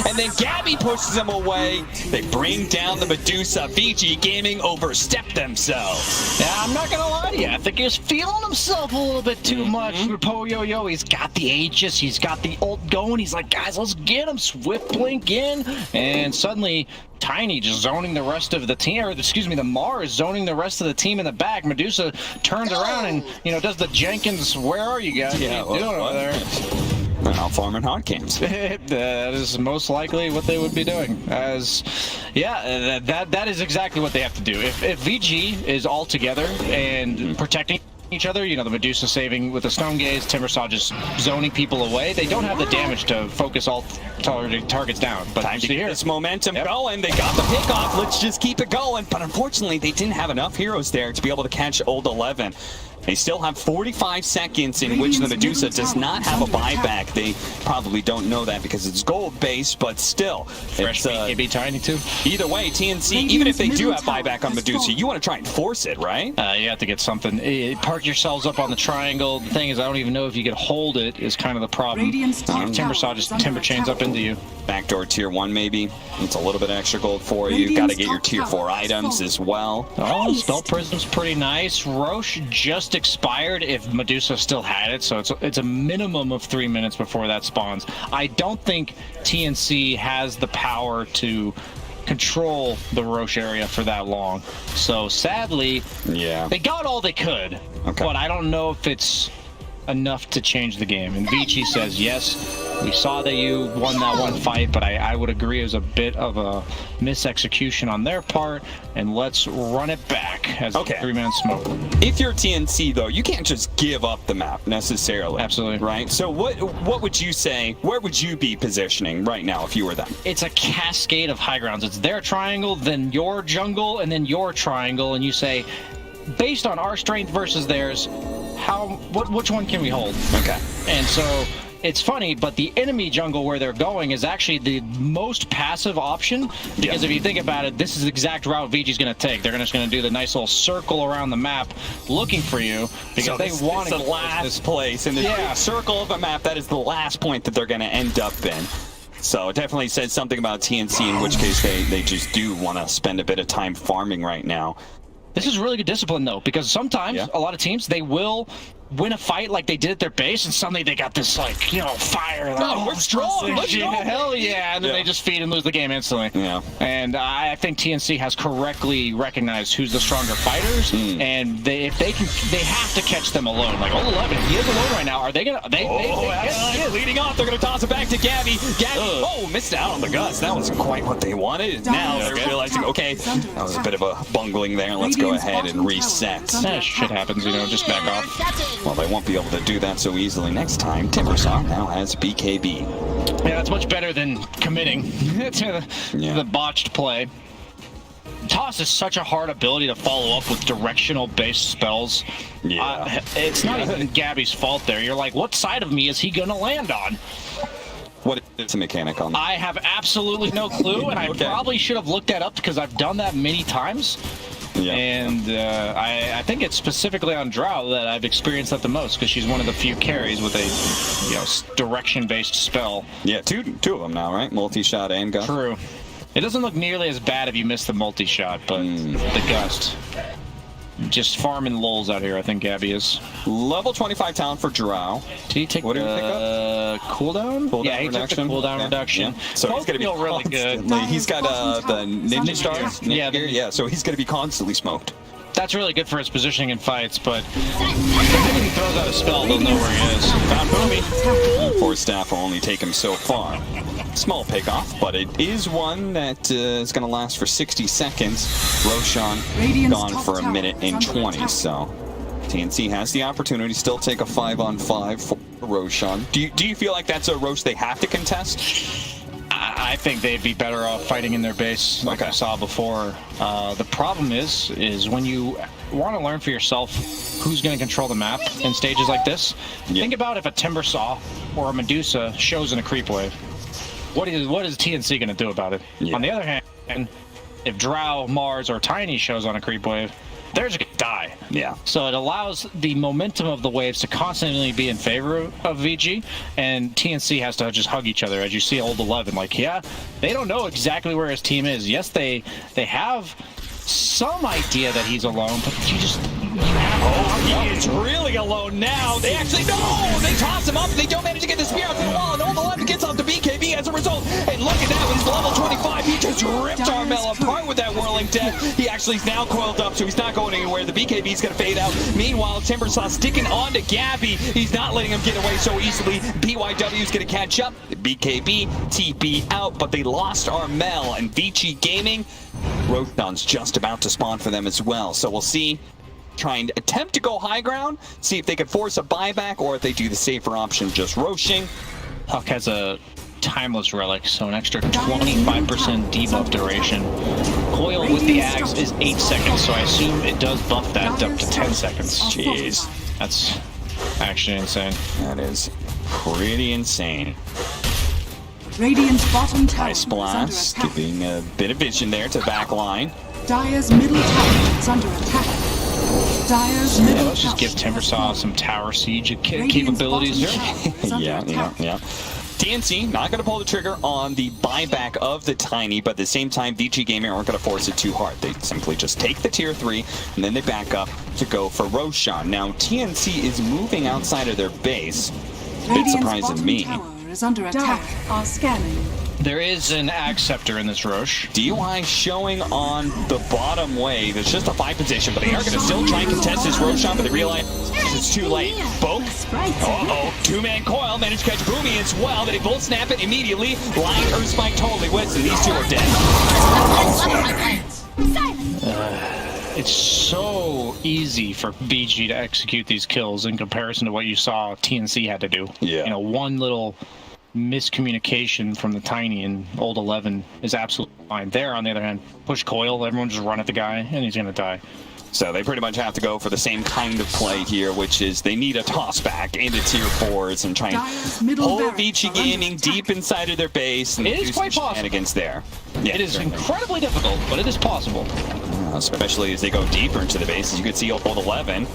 And then Gabby pushes him away. They bring down the Medusa. VG Gaming overstepped themselves. Yeah, I'm not gonna lie to you. I think he's feeling himself a little bit too much for Poyoyo. He's got the Aegis. He's got the ult going. He's like, guys, let's get him. Swift blink in. And suddenly, Tiny just zoning the rest of the team, or excuse me, the Mars zoning the rest of the team in the back. Medusa turns around and, you know, does the Jenkins, where are you guys? Yeah, what are you doing over there? They're not farming hot games. That is most likely what they would be doing. That is exactly what they have to do. If VG is all together and protecting each other, you know, the Medusa saving with the Stone Gaze, Timbersaw just zoning people away, they don't have the damage to focus all targets down. But time to get this momentum going. They got the pick off. Let's just keep it going. But unfortunately, they didn't have enough heroes there to be able to catch Old 11. They still have 45 seconds in which the Medusa does not have a buyback. They probably don't know that because it's gold-based, but still. Fresh BKB Tiny, too. Either way, TNC, even if they do have buyback on Medusa, you want to try and force it, right? You have to get something. Park yourselves up on the triangle. The thing is, I don't even know if you could hold it is kind of the problem. Timbersaw just timber chains up into you. Backdoor tier 1, maybe. It's a little bit extra gold for you. Got to get your tier 4 items as well. Oh, Spell Prism's pretty nice. Roche just expired if Medusa still had it, so it's a minimum of 3 minutes before that spawns. I don't think TNC has the power to control the Roche area for that long. So sadly, they got all they could, but I don't know if it's enough to change the game. And Vici says yes, We saw that you won that one fight, but I would agree it was a bit of a misexecution on their part, and let's run it back as a 3-man smoke. If you're TNC, though, you can't just give up the map necessarily. Absolutely. Right? So what would you say, where would you be positioning right now if you were them? It's a cascade of high grounds. It's their triangle, then your jungle, and then your triangle, and you say, based on our strength versus theirs, which one can we hold? Okay. And so it's funny, but the enemy jungle where they're going is actually the most passive option, because if you think about it, this is the exact route VG's going to take. They're just going to do the nice little circle around the map looking for you, because they want to the last place in the circle of a map. That is the last point that they're going to end up in. So it definitely says something about TNC, in which case they just do want to spend a bit of time farming right now. This is really good discipline, though, because sometimes a lot of teams, they will win a fight like they did at their base, and suddenly they got this, like, you know, fire. We're strong. Let's go. Hell yeah. And then they just feed and lose the game instantly. Yeah. And I think TNC has correctly recognized who's the stronger fighters, and they have to catch them alone. Like, 11, he is alone right now. Are they going to... They leading off. They're going to toss it back to Gabby. Gabby, missed out on the guts. That wasn't quite what they wanted. Now they're realizing, okay, that was a bit of a bungling there. Let's go ahead and reset. Shit happens, you know, just back off. Well, they won't be able to do that so easily next time. Timbersaw now has BKB. Yeah, that's much better than committing to the botched play. Toss is such a hard ability to follow up with directional-based spells. Yeah. It's not even Gabby's fault there. You're like, what side of me is he going to land on? What is the mechanic on that? I have absolutely no clue, and I probably should have looked that up because I've done that many times. Yeah. And I think it's specifically on Drow that I've experienced that the most, because she's one of the few carries with a direction-based spell. Yeah, two of them now, right? Multi-shot and gust. True. It doesn't look nearly as bad if you miss the multi-shot, but the gust. Just farming lulls out here, I think Gabby is. Level 25 talent for Drow. Did he take the cooldown? Yeah, he took the cooldown reduction. Yeah. So he's going to be really good. He's got the ninja stars. Yeah, so he's going to be constantly smoked. That's really good for his positioning in fights, but the minute he throws out a spell, they'll know where he is. Found Boomy. Force staff will only take him so far. Small pickoff, but it is one that is going to last for 60 seconds. Roshan gone for a minute and 20, so TNC has the opportunity to still take a 5-on-5 for Roshan. Do you feel like that's a Rosh they have to contest? I think they'd be better off fighting in their base, like I saw before. The problem is when you want to learn for yourself who's going to control the map in stages like this. Think about if a Timbersaw or a Medusa shows in a creep wave. What is TNC going to do about it? On the other hand, if Drow, Mars, or Tiny shows on a creep wave, they're just going to die. Yeah. So it allows the momentum of the waves to constantly be in favor of VG, and TNC has to just hug each other. As you see old 11, like, they don't know exactly where his team is. Yes, they have some idea that he's alone, but he is really alone now. They actually they toss him up. They don't manage to get the spear off the wall, and old 11 gets off the BKB as a result. And look at that, with his level 25, he just ripped Armel apart with that whirling death. He actually is now coiled up, so he's not going anywhere. The BKB is going to fade out. Meanwhile, Timbersaw sticking on to Gabby. He's not letting him get away so easily. BYW is going to catch up. BKB, TP out, but they lost Armel, and Vici Gaming, Roshan's just about to spawn for them as well. So we'll see. Try and attempt to go high ground, see if they can force a buyback, or if they do the safer option, just roshing. Huck has a timeless relic, so an extra 25% debuff duration. Coil with the axe is 8 seconds, so I assume it does buff that up to 10 seconds. Jeez. That's actually insane. That is pretty insane. Radiant's bottom tower Nice blast, giving a bit of vision there to the back line. Dire's middle tower is under attack. Dire's middle let's just give Timbersaw some tower siege capabilities here. Yeah. TNC not going to pull the trigger on the buyback of the Tiny, but at the same time, VG Gaming aren't going to force it too hard. They simply just take the tier 3, and then they back up to go for Roshan. Now, TNC is moving outside of their base. A bit surprising me. Tower is under attack. Are scanning. There is an Ag Scepter in this Roche. DUI showing on the bottom wave. It's just a 5 position, but they are going to still try and contest this Roche shot, but they realize it's too late. Both. Uh-oh. 2-man coil. Managed to catch Boomy as well. They both snap it immediately. Lion Earth Spike totally whiffs, and these two are dead. It's so easy for BG to execute these kills in comparison to what you saw TNC had to do. Yeah. You know, one little miscommunication from the Tiny and Old 11 is absolutely fine. There, on the other hand, push coil, everyone just run at the guy, and he's going to die. So they pretty much have to go for the same kind of play here, which is they need a toss back into tier 4s and try and pull Vici Gaming deep inside of their base and it do is quite some possible. shenanigans there. Yeah, it is incredibly difficult, but it is possible. Especially as they go deeper into the base. As you can see, Old 11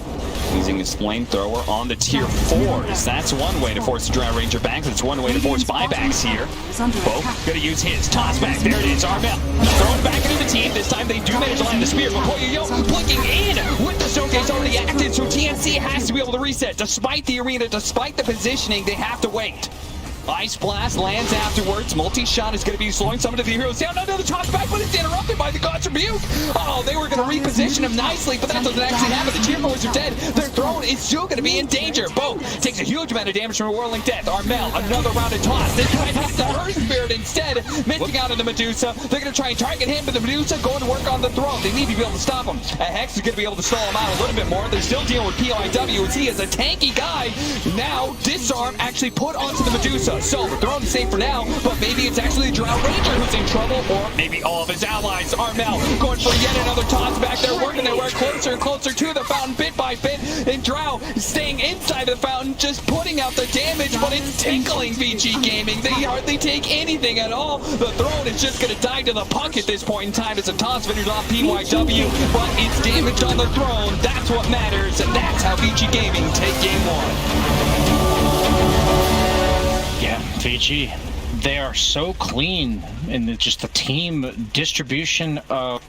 using his flamethrower on the tier 4s. That's one way to force the Drow Ranger back. That's one way to force buybacks here. Both going to use his toss back. There it is. Armel throwing back into the team. This time they do manage to land the spear. But Yo blinking in with the showcase already active. So TNC has to be able to reset. Despite the arena, despite the positioning, they have to wait. Ice Blast lands afterwards. Multi-shot is going to be slowing some of the heroes down. Another toss back, but it's interrupted by the God's Rebuke. Oh, they were going to reposition him nicely, but that doesn't actually happen. The tier 4s are dead. Their throne is still going to be in danger. Both takes a huge amount of damage from a Whirling Death. Armel, another round of toss. This time hits the Hurting Spirit instead. Missing out on the Medusa. They're going to try and target him, but the Medusa going to work on the throne. They need to be able to stop him. A Hex is going to be able to stall him out a little bit more. They're still dealing with POIW as he is a tanky guy. Now, Disarm actually put onto the Medusa. So the throne is safe for now, but maybe it's actually the Drow Ranger who's in trouble, or maybe all of his allies. Armel going for yet another toss back. They're working their way closer and closer to the fountain bit by bit, and Drow staying inside of the fountain, just putting out the damage, but it's tickling VG Gaming. They hardly take anything at all. The throne is just going to die to the puck at this point in time as a toss finishes off PYW, but it's damage on the throne. That's what matters, and that's how VG Gaming take game 1. Yeah, VG, they are so clean in just the team distribution of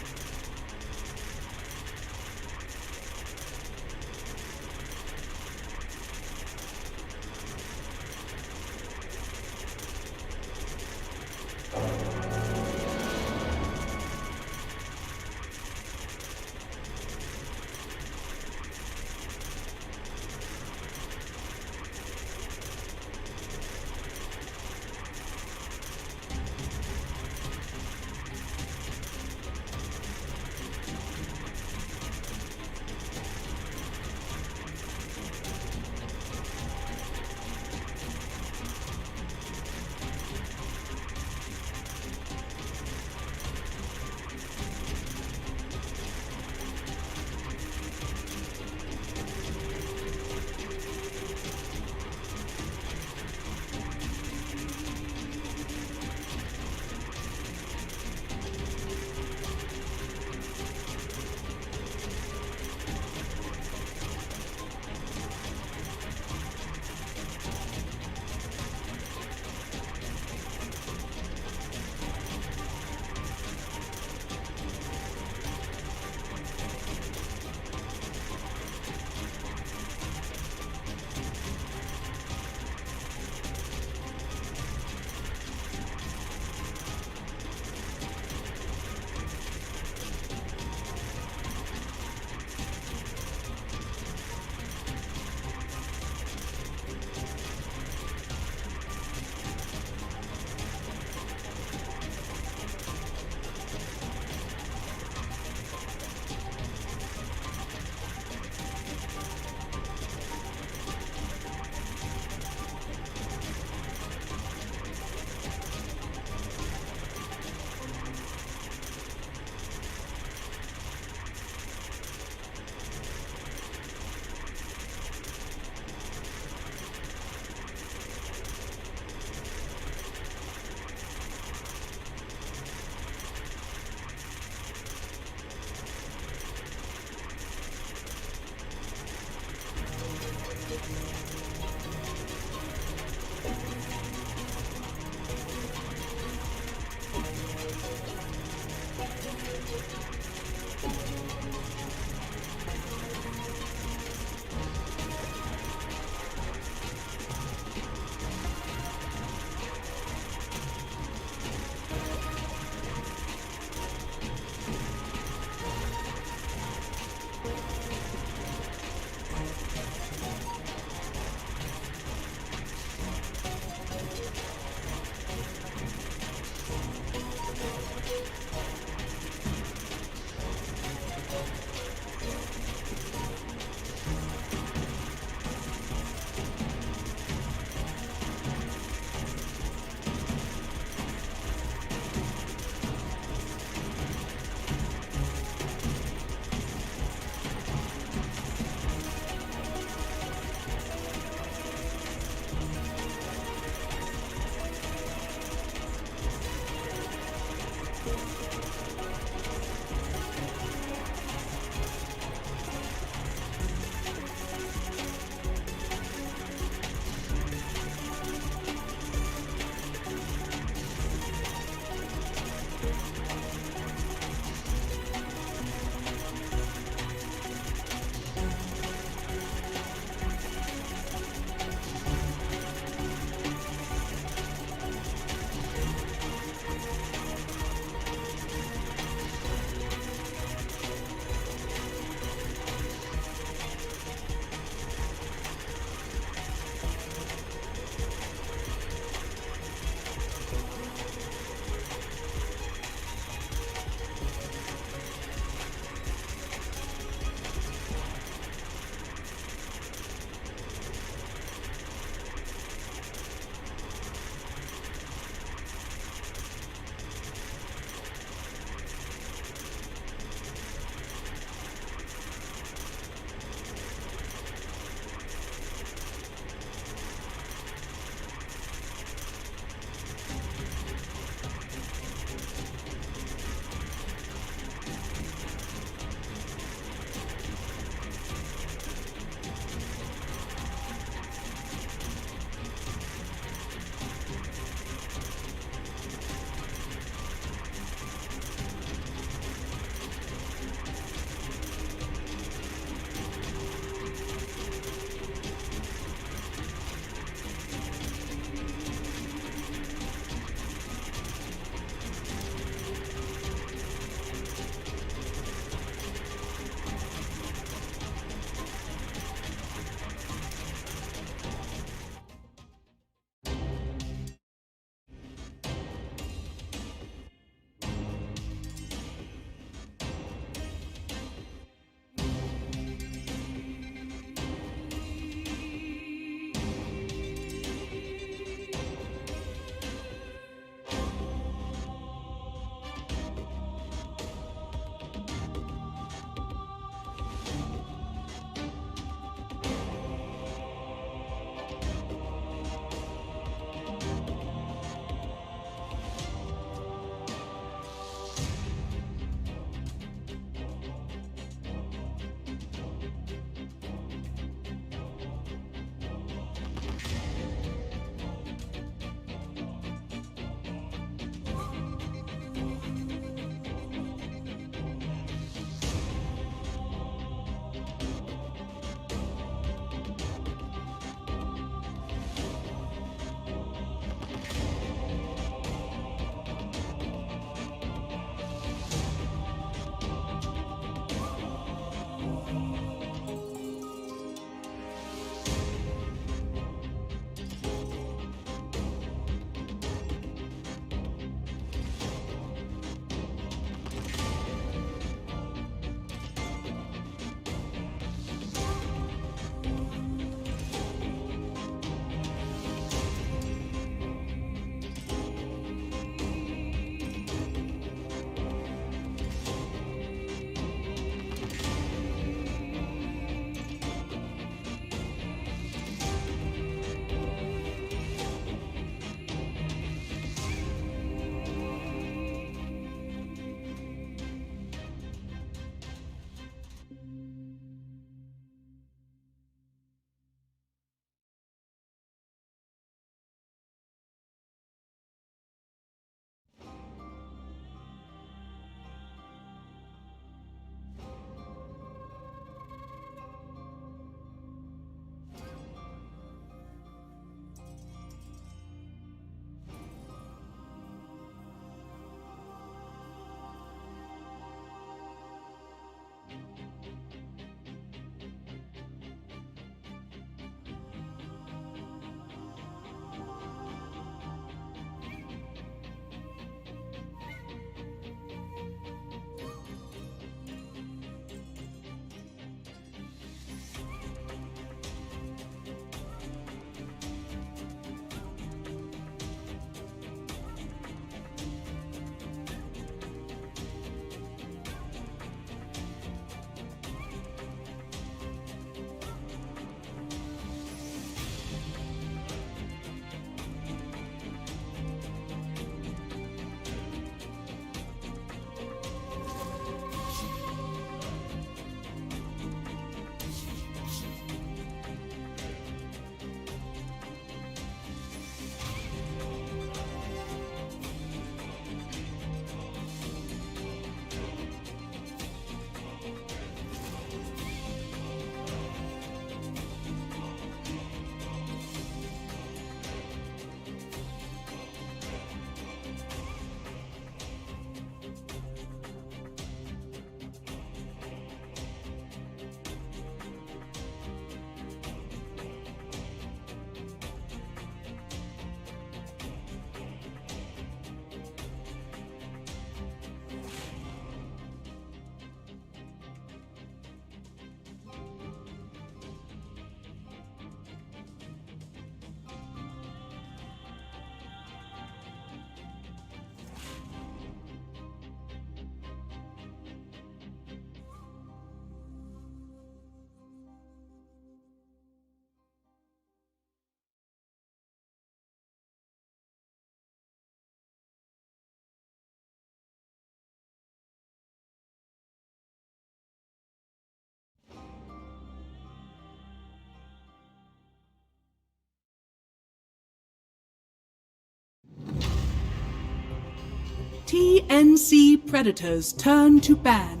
TNC Predators turn to ban.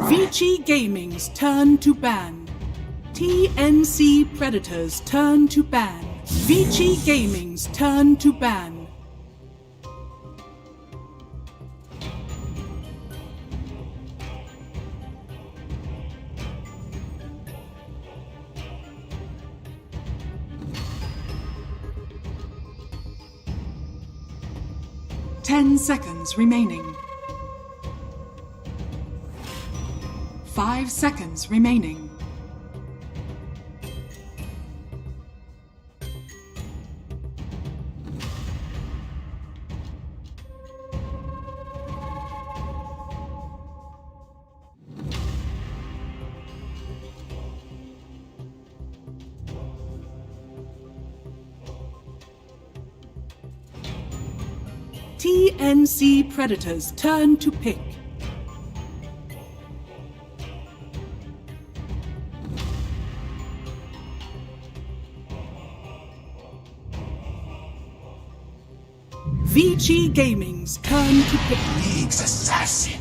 Vici Gaming's turn to ban. TNC Predators turn to ban. Vici Gaming's turn to ban. Ten seconds remaining. 5 seconds remaining. TNC Predators turn to pick. Vici Gaming's turn to pick. League's assassin.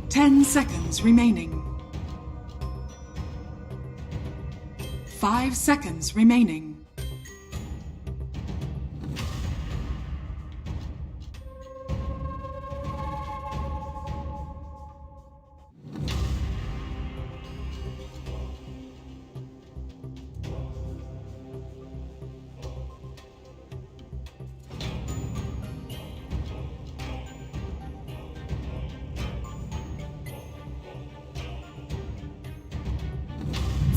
Ten seconds remaining. 5 seconds remaining.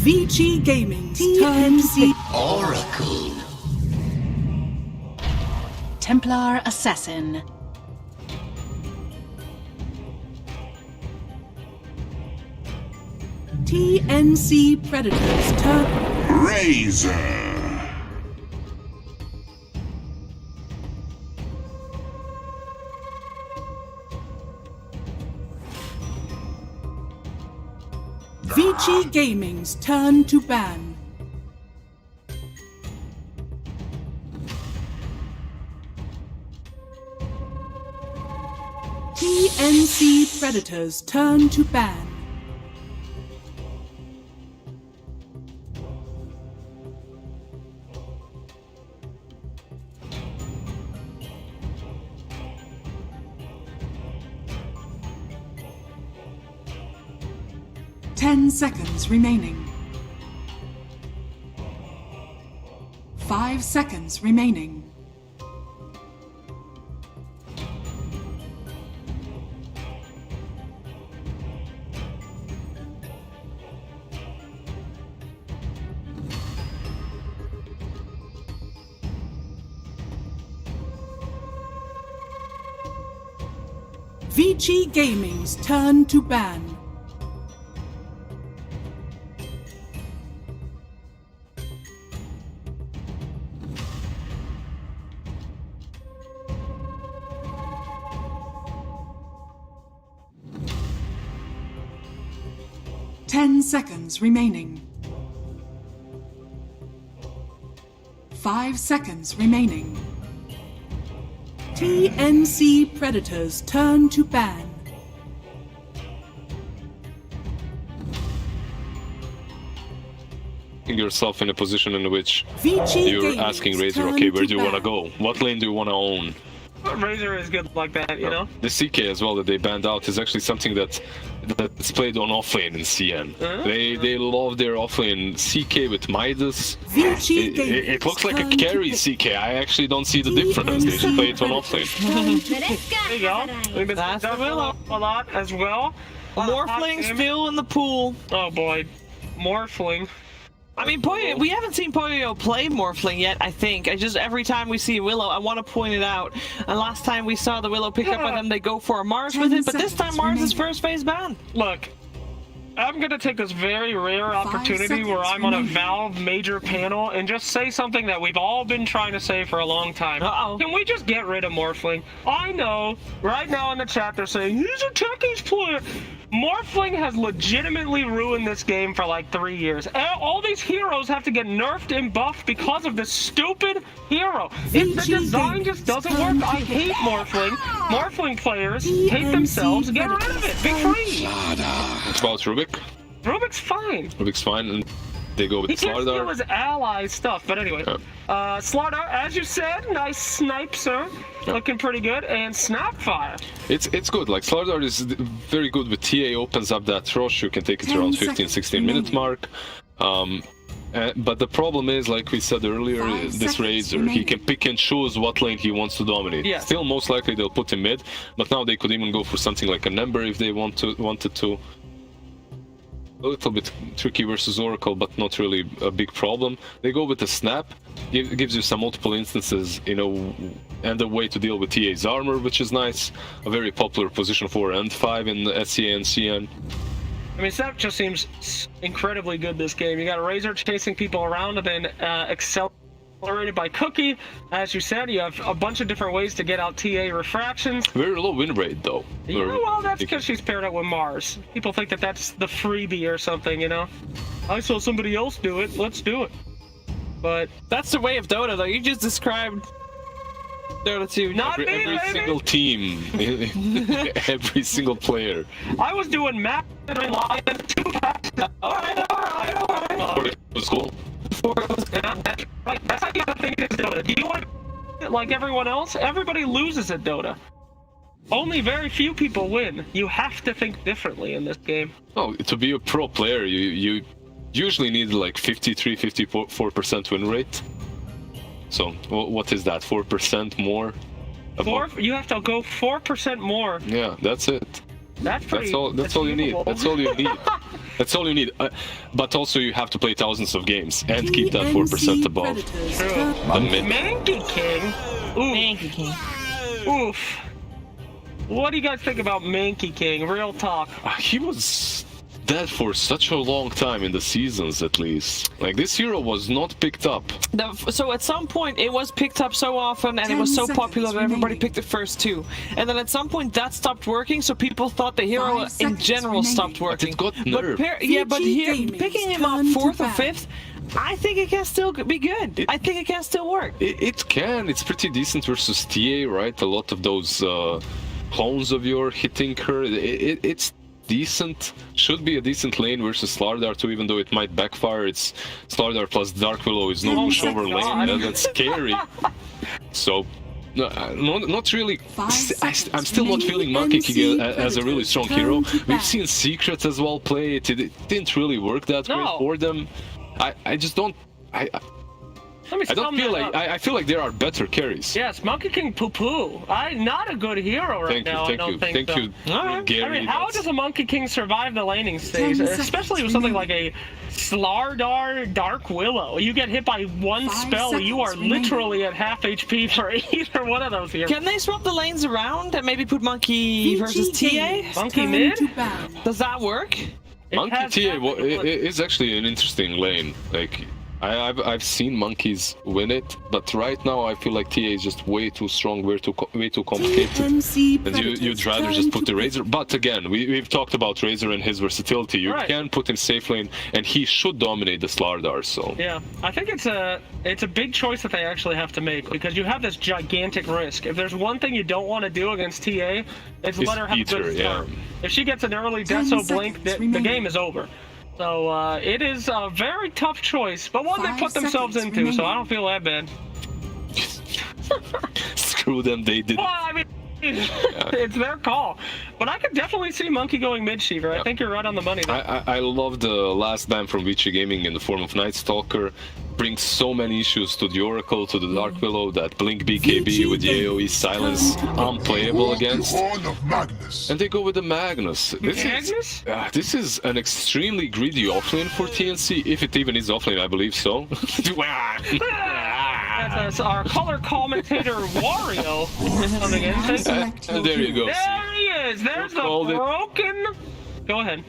Vici Gaming's turn to pick. Oracle. Templar Assassin. TNC Predators turn. Razor. Vici Gaming's turn to ban. TNC Predators turn to ban. Ten seconds remaining. 5 seconds remaining. Vici Gaming's turn to ban. Ten seconds remaining. 5 seconds remaining. TNC Predators turn to ban. Yourself in a position in which Vici you're Gaming's asking Razor, turn okay, where do you ban. want to go? What lane do you want to own? Razor is good like that, you know? The CK as well that they banned out is actually something that's played on offlane in CN. They love their offlane CK with Midas. Vici It looks like a Gaming's carry turn to CK. I actually don't see the difference. They should play it on offlane. There you go. We've been That's the discussing Willow. a lot as well. Morphling still in the pool. Oh boy. Morphling. I mean, we haven't seen Poyo play Morphling yet, I think. Every time we see Willow, I want to point it out. And last time we saw the Willow pick up on them, they go for a Mars with it, but this time Mars is first phase ban. Look, I'm gonna take this very rare opportunity where I'm on a Valve major panel and just say something that we've all been trying to say for a long time. Can we just get rid of Morphling? I know, right now in the chat they're saying, he's a Techies player. Morphling has legitimately ruined this game for like 3 years. All these heroes have to get nerfed and buffed because of this stupid hero. If the design just doesn't work, I hate Morphling. Morphling players hate themselves. Get rid of it. Be free. What about Rubik? Rubik's fine. Rubik's fine, and they go with He can't steal Slardar. his ally stuff, but anyway. Slardar, as you said, nice snipe, sir. Looking pretty good. And Snapfire. It's good. Like Slardar is very good with TA. Opens up that rush. You can take it around 15-16 minute mark. But the problem is, like we said earlier, this Razor, he can pick and choose what lane he wants to dominate. Yeah. Still, most likely they'll put him mid, but now they could even go for something like an Ember if they wanted to. A little bit tricky versus Oracle, but not really a big problem. They go with the Snap, gives you some multiple instances, you know, and a way to deal with TA's armor, which is nice. A very popular position for End5 in the SCA and CN. I mean, Snap just seems incredibly good this game. You got a Razor chasing people around and then accelerated by Cookie. As you said, you have a bunch of different ways to get out TA refractions. Very low win rate, though. Yeah, well, that's because she's paired up with Mars. People think that that's the freebie or something, you know? I saw somebody else do it, let's do it. But That's the way of Dota, though. You just described Dota 2. not me, Every baby! single team, every single player. I was doing math and Lion 2 packs. Alright. It was cool. That's how you have to think it's Dota. Do you want to like everyone else? Everybody loses at Dota. Only very few people win. You have to think differently in this game. Oh, to be a pro player, you usually need like 53-54% win rate. So what is that? 4% more? You have to go 4% more. Yeah, that's it. That's pretty. That's all you need. achievable. That's all you need. That's all you need. But also you have to play thousands of games and keep that 4% above. The mid. Mankey King. Ooh. Mankey King. Oof. What do you guys think about Mankey King? Real talk. He was dead for such a long time in the seasons, at least. Like, this hero was not picked up. So at some point it was picked up so often and it was so popular that everybody picked it first too. And then at some point that stopped working, so people thought the hero in general stopped working. It got nerfed. But here, picking him up 4th or 5th, I think it can still be good. I think it can still work. It can. It's pretty decent versus TA, right? A lot of those clones of your hitting her. It's decent. Should be a decent lane versus Slardar too, even though it might backfire. It's Slardar plus Dark Willow is no pushover lane. That's scary. So, not really. I'm still not feeling Monkey King as a really strong hero. We've seen Secrets as well play it. It didn't really work that way for them. I just don't. I don't feel like I feel like there are better carries. Yes, Monkey King poo-poo. Not a good hero right now. I don't think so. Gary. I mean, how does a Monkey King survive the laning stage, especially with something like a Slardar Dark Willow? You get hit by one spell, you are literally at half HP for either one of those heroes. Can they swap the lanes around and maybe put Monkey versus TA? Monkey mid? Does that work? Monkey TA is actually an interesting lane. Like, I've seen monkeys win it, but right now I feel like TA is just way too strong, way too complicated, and you'd rather just put the Razor. But again, we've talked about Razor and his versatility. You can put him safe lane, and he should dominate the Slardar. So yeah, I think it's a big choice that they actually have to make, because you have this gigantic risk. If there's one thing you don't want to do against TA, it's let her have a good start. If she gets an early Deso blink, the game is over. So it is a very tough choice, but one they put themselves into, so I don't feel that bad. Screw them, they did. Well, I mean, it's their call. But I could definitely see Monkey going mid-Sheever. I think you're right on the money there. I love the last ban from Vici Gaming in the form of Night Stalker. Brings so many issues to the Oracle, to the Dark Willow, that Blink BKB with the AoE silence unplayable against. And they go with the Magnus. This is an extremely greedy offlane for TNC, if it even is offlane, I believe so. That's our color commentator Wario coming in. There you go. There he is. There's the broken. Go ahead.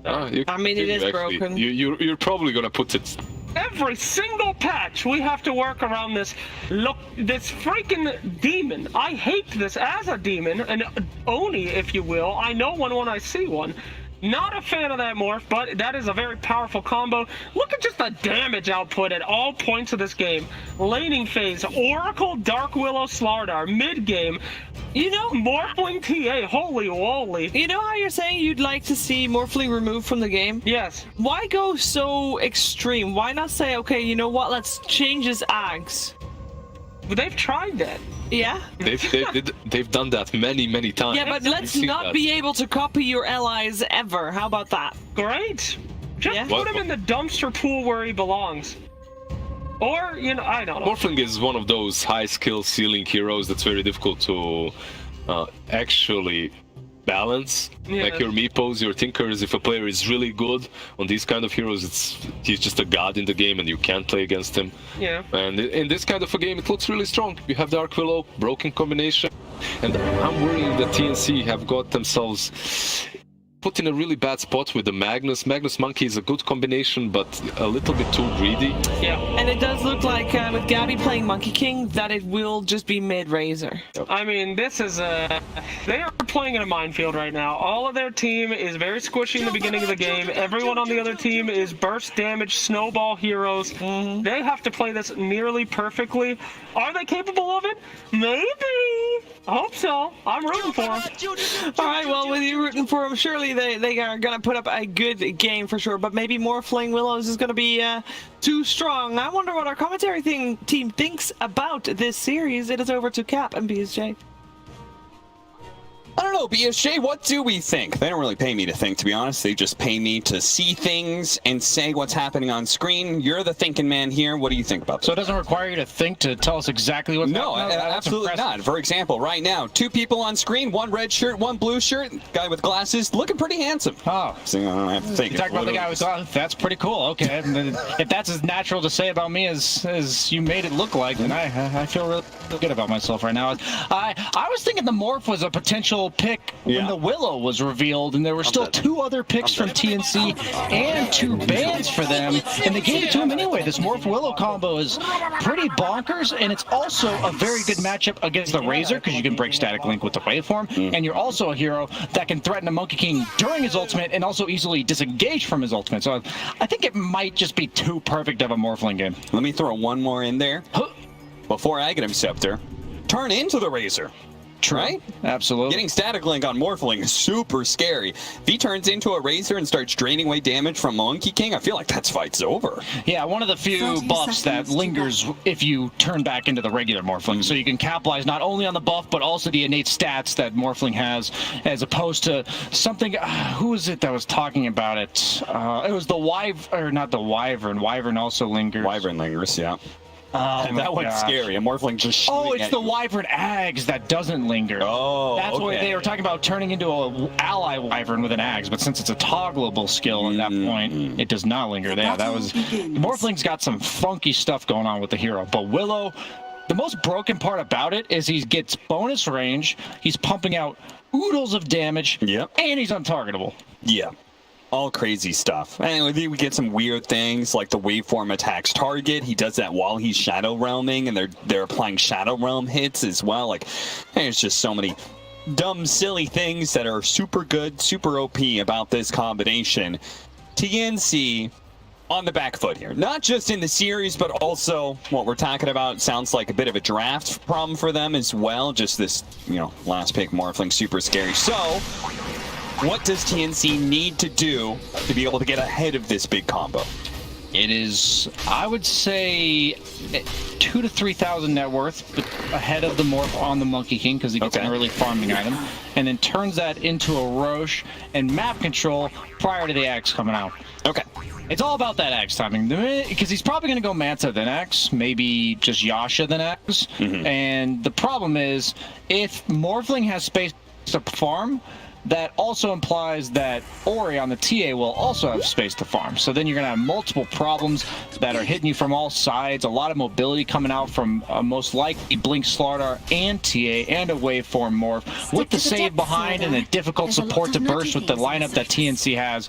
I mean, it is actually, broken. You're probably gonna put it. Every single patch, we have to work around this. Look, this freaking demon. I hate this as a demon, an Oni, if you will. I know one when I see one. Not a fan of that morph, but that is a very powerful combo. Look at just the damage output at all points of this game. Laning phase, Oracle, Dark Willow, Slardar, mid-game. You know, Morphling TA, holy moly. you know how you're saying you'd like to see Morphling removed from the game? Yes. Why go so extreme? Why not say, okay, you know what, let's change his ags? But they've tried that. Yeah? They've done that many times. Yeah, but let's I've seen not that. be able to copy your allies ever. How about that? Great. Just Yeah. put him in the dumpster pool where he belongs. Or, you know, I don't know. Morphling is one of those high skill ceiling heroes that's very difficult to actually balance. Yeah. Like your Meepos, your Tinkers, if a player is really good on these kind of heroes, he's just a god in the game and you can't play against him. Yeah. And in this kind of a game, it looks really strong. You have Dark Willow, broken combination, and I'm worrying that TNC have got themselves put in a really bad spot with the Magnus. Magnus Monkey is a good combination, but a little bit too greedy. Yeah. And it does look like, with Gabby playing Monkey King, that it will just be mid-Razor. I mean, this is they are playing in a minefield right now. All of their team is very squishy in the beginning of the game. Everyone on the other team is burst damage, snowball heroes. They have to play this nearly perfectly. Are they capable of it? Maybe. I hope so. I'm rooting for them. All right, well, with you rooting for them, surely they are going to put up a good game for sure, but maybe Morphling Willows is going to be too strong. I wonder what our commentary team thinks about this series. It is over to Cap and BSJ. I don't know, BSJ, what do we think? They don't really pay me to think, to be honest. They just pay me to see things and say what's happening on screen. You're the thinking man here. What do you think about this? So it doesn't require you to think to tell us exactly what's No, happening? That's absolutely impressive. not. For example, right now, 2 people on screen, 1 red shirt, 1 blue shirt, guy with glasses, looking pretty handsome. Oh. So I don't have to think. You talk about the guy with that's pretty cool. Okay, and then if that's as natural to say about me as you made it look like, then I feel really good about myself right now. I was thinking the Morph was a potential pick when the Willow was revealed, and there were still 2 other picks from TNC and 2 bans for them, and they gave it to him anyway. This Morph Willow combo is pretty bonkers, and it's also a very good matchup against the Razor because you can break Static Link with the waveform, and you're also a hero that can threaten a Monkey King during his ultimate and also easily disengage from his ultimate. So I think it might just be too perfect of a Morphling game. Let me throw one more in there. Before Aghanim Scepter, turn into the Razor. Right? Absolutely. Getting Static Link on Morphling is super scary. If he turns into a Razor and starts draining away damage from Monkey King, I feel like that fight's over. Yeah, one of the few 30 buffs that seconds to lingers if you turn back into the regular Morphling. So you can capitalize not only on the buff, but also the innate stats that Morphling has, as opposed to something... who was it that was talking about it? It was the Wyvern, or not the Wyvern. Wyvern also lingers. Wyvern lingers, yeah. Oh, that one's scary. A Morphling just Oh, shooting it's at the you. Wyvern Ags that doesn't linger. Oh, That's what okay. they were talking about, turning into a ally Wyvern with an Ags, but since it's a toggleable skill at that point, it does not linger. Yeah, that was... Morphling's got some funky stuff going on with the hero, but Willow, the most broken part about it is he gets bonus range, he's pumping out oodles of damage, and he's untargetable. Yeah. All crazy stuff. And we get some weird things like the waveform attacks target. He does that while he's Shadow Realming, and they're applying Shadow Realm hits as well. Like, there's just so many dumb, silly things that are super good, super OP about this combination. TNC on the back foot here. Not just in the series, but also what we're talking about sounds like a bit of a draft problem for them as well. Just this, last pick Morphling, super scary. So... what does TNC need to do to be able to get ahead of this big combo? It is, I would say, 2,000 to 3,000 net worth ahead of the Morph on the Monkey King because he gets an early farming item, and then turns that into a Roche and map control prior to the Axe coming out. Okay. It's all about that Axe timing, because he's probably going to go Manta then Axe, maybe just Yasha then Axe, and the problem is, if Morphling has space to farm, that also implies that Ori on the TA will also have space to farm. So then you're going to have multiple problems that are hitting you from all sides, a lot of mobility coming out from most likely Blink, Slardar, and TA, and a waveform morph. With the save behind and a difficult support to burst with the lineup that TNC has,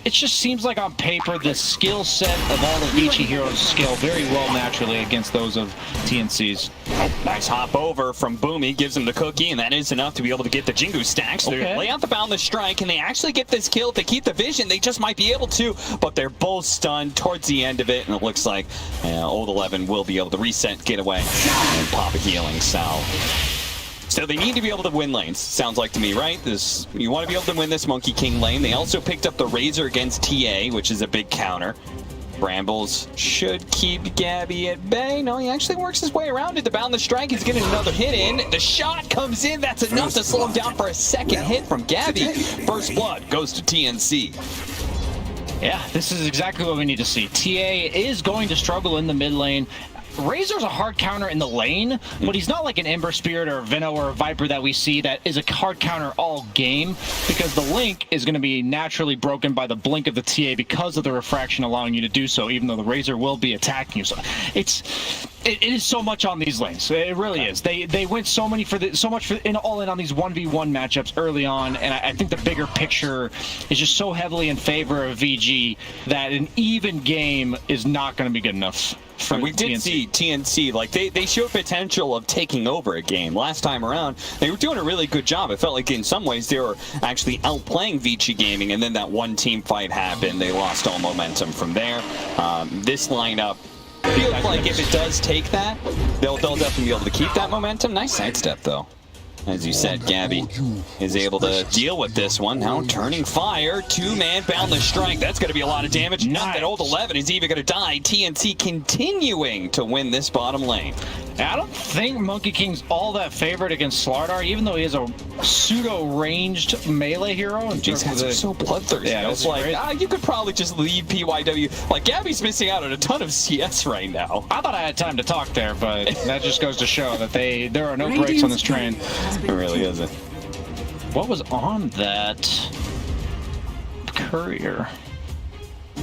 it just seems like on paper the skill set of all the Vici heroes scale very well naturally against those of TNC's. Nice hop over from Boomy, gives him the cookie, and that is enough to be able to get the Jingu stacks. They lay out the boundless strike, and they actually get this kill. If they keep the vision, they just might be able to, but they're both stunned towards the end of it, and it looks like Old 11 will be able to reset, get away, and pop a healing salve. So they need to be able to win lanes, sounds like to me, right? You want to be able to win this Monkey King lane. They also picked up the Razor against TA, which is a big counter. Brambles should keep Gabby at bay. No, he actually works his way around it. The boundless strike, he's getting another hit in. The shot comes in. That's enough to slow him down for a second hit from Gabby. First blood goes to TNC. Yeah, this is exactly what we need to see. TA is going to struggle in the mid lane. Razor's a hard counter in the lane, but he's not like an Ember Spirit or a Veno or a Viper that we see that is a hard counter all game, because the link is going to be naturally broken by the blink of the TA because of the refraction allowing you to do so, even though the Razor will be attacking you. So it is so much on these lanes. It really is. They went so much all in on these 1v1 matchups early on, and I think the bigger picture is just so heavily in favor of VG that an even game is not going to be good enough. And we did see TNC, like they showed potential of taking over a game. Last time around, they were doing a really good job. It felt like in some ways they were actually outplaying Vici Gaming, and then that one team fight happened. They lost all momentum from there. This lineup feels like if it does take that, they'll definitely be able to keep that momentum. Nice sidestep though. As you said, Gabby is able to deal with this one. Now turning fire, two-man boundless strike. That's going to be a lot of damage. Not that Old 11 is even going to die. TNC continuing to win this bottom lane. I don't think Monkey King's all that favored against Slardar, even though he is a pseudo-ranged melee hero. These guys are so bloodthirsty. Yeah, it's like, you could probably just leave PYW. Like, Gabby's missing out on a ton of CS right now. I thought I had time to talk there, but that just goes to show that there are no brakes on this train. It really isn't. What was on that courier?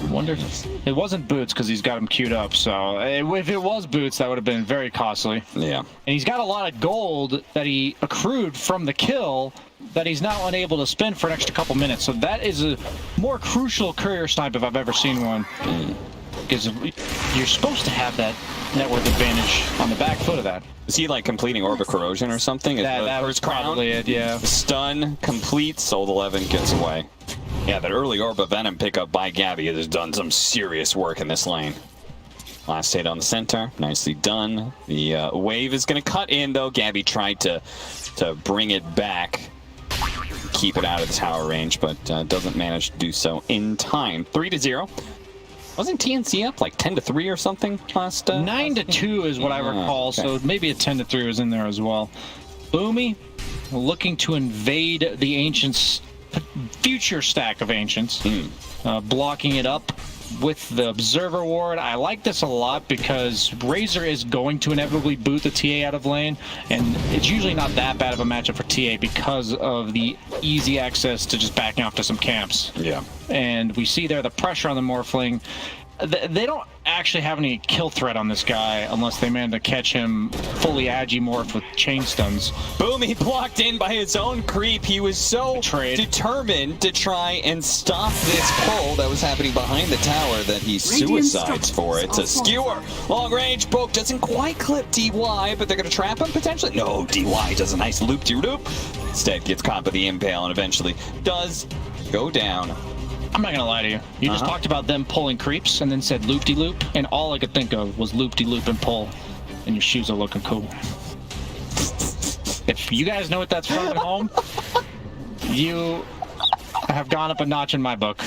Wonder if it wasn't Boots, because he's got him queued up. So if it was Boots, that would have been very costly. Yeah. And he's got a lot of gold that he accrued from the kill that he's now unable to spend for an extra couple minutes. So that is a more crucial courier snipe if I've ever seen one. Because you're supposed to have that network advantage on the back foot of that. Is he like completing Orb of Corrosion or something? That was probably it, yeah. Stun completes, Old 11 gets away. Yeah, that early Orb of Venom pickup by Gabby has done some serious work in this lane. Last hit on the center, nicely done. The wave is going to cut in though. Gabby tried to bring it back, keep it out of the tower range, but doesn't manage to do so in time. 3-0. Wasn't TNC up like 10-3 or something last? 9-2 is what I recall, okay. So maybe a 10-3 was in there as well. Boomy looking to invade the Ancients' future stack of Ancients, blocking it up with the Observer Ward. I like this a lot because Razor is going to inevitably boot the TA out of lane, and it's usually not that bad of a matchup for TA because of the easy access to just backing off to some camps. Yeah. And we see there the pressure on the Morphling. They don't actually have any kill threat on this guy unless they manage to catch him fully agi-morph with chain stuns. Boom, he blocked in by his own creep. He was so determined to try and stop this pull that was happening behind the tower that he suicides for it. It's a skewer. Long range poke doesn't quite clip DY, but they're going to trap him potentially. No, DY does a nice loop-de-loop. Instead gets caught by the impale and eventually does go down. I'm not gonna lie to you. You just talked about them pulling creeps and then said loop-de-loop, and all I could think of was loop-de-loop and pull, and your shoes are looking cool. If you guys know what that's from at home, you have gone up a notch in my book.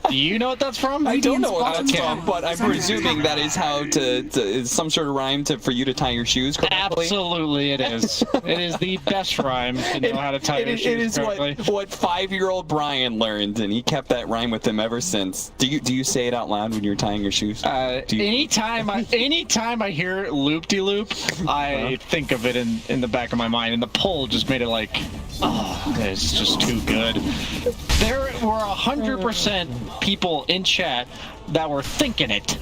Do you know what that's from? I don't know what that's from, but I'm presuming that is how is some sort of rhyme for you to tie your shoes correctly. Absolutely, it is. It is the best rhyme to know how to tie your shoes correctly. It is what 5-year-old Brian learned, and he kept that rhyme with him ever since. Do you say it out loud when you're tying your shoes? Anytime I hear loop-de-loop, I think of it in the back of my mind, and the pull just made it like Oh, it's just too good. There were 100% people in chat that were thinking it,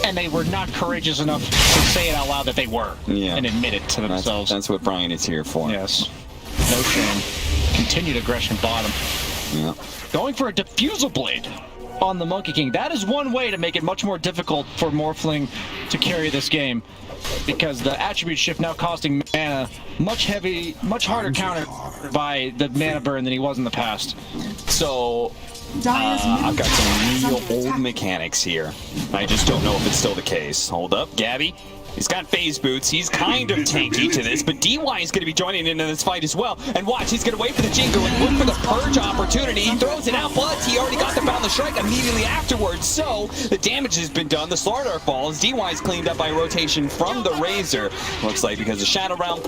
and they were not courageous enough to say it out loud that they were, and admit it to themselves. That's what Brian is here for. Yes. No shame. Continued aggression bottom. Yeah. Going for a diffusal blade on the Monkey King. That is one way to make it much more difficult for Morphling to carry this game, because the attribute shift now costing mana much harder counter by the mana burn than he was in the past. So I've got some real old mechanics here. I just don't know if it's still the case. Hold up, Gabby. He's got phase boots. He's kind of tanky to this, but DY is going to be joining into this fight as well. And watch, he's going to wait for the Jingo and look for the purge opportunity. He throws it out, but he already got the boundless strike immediately afterwards. So the damage has been done. The Slardar falls. DY is cleaned up by rotation from the Razor. Looks like because of Shadow Realm,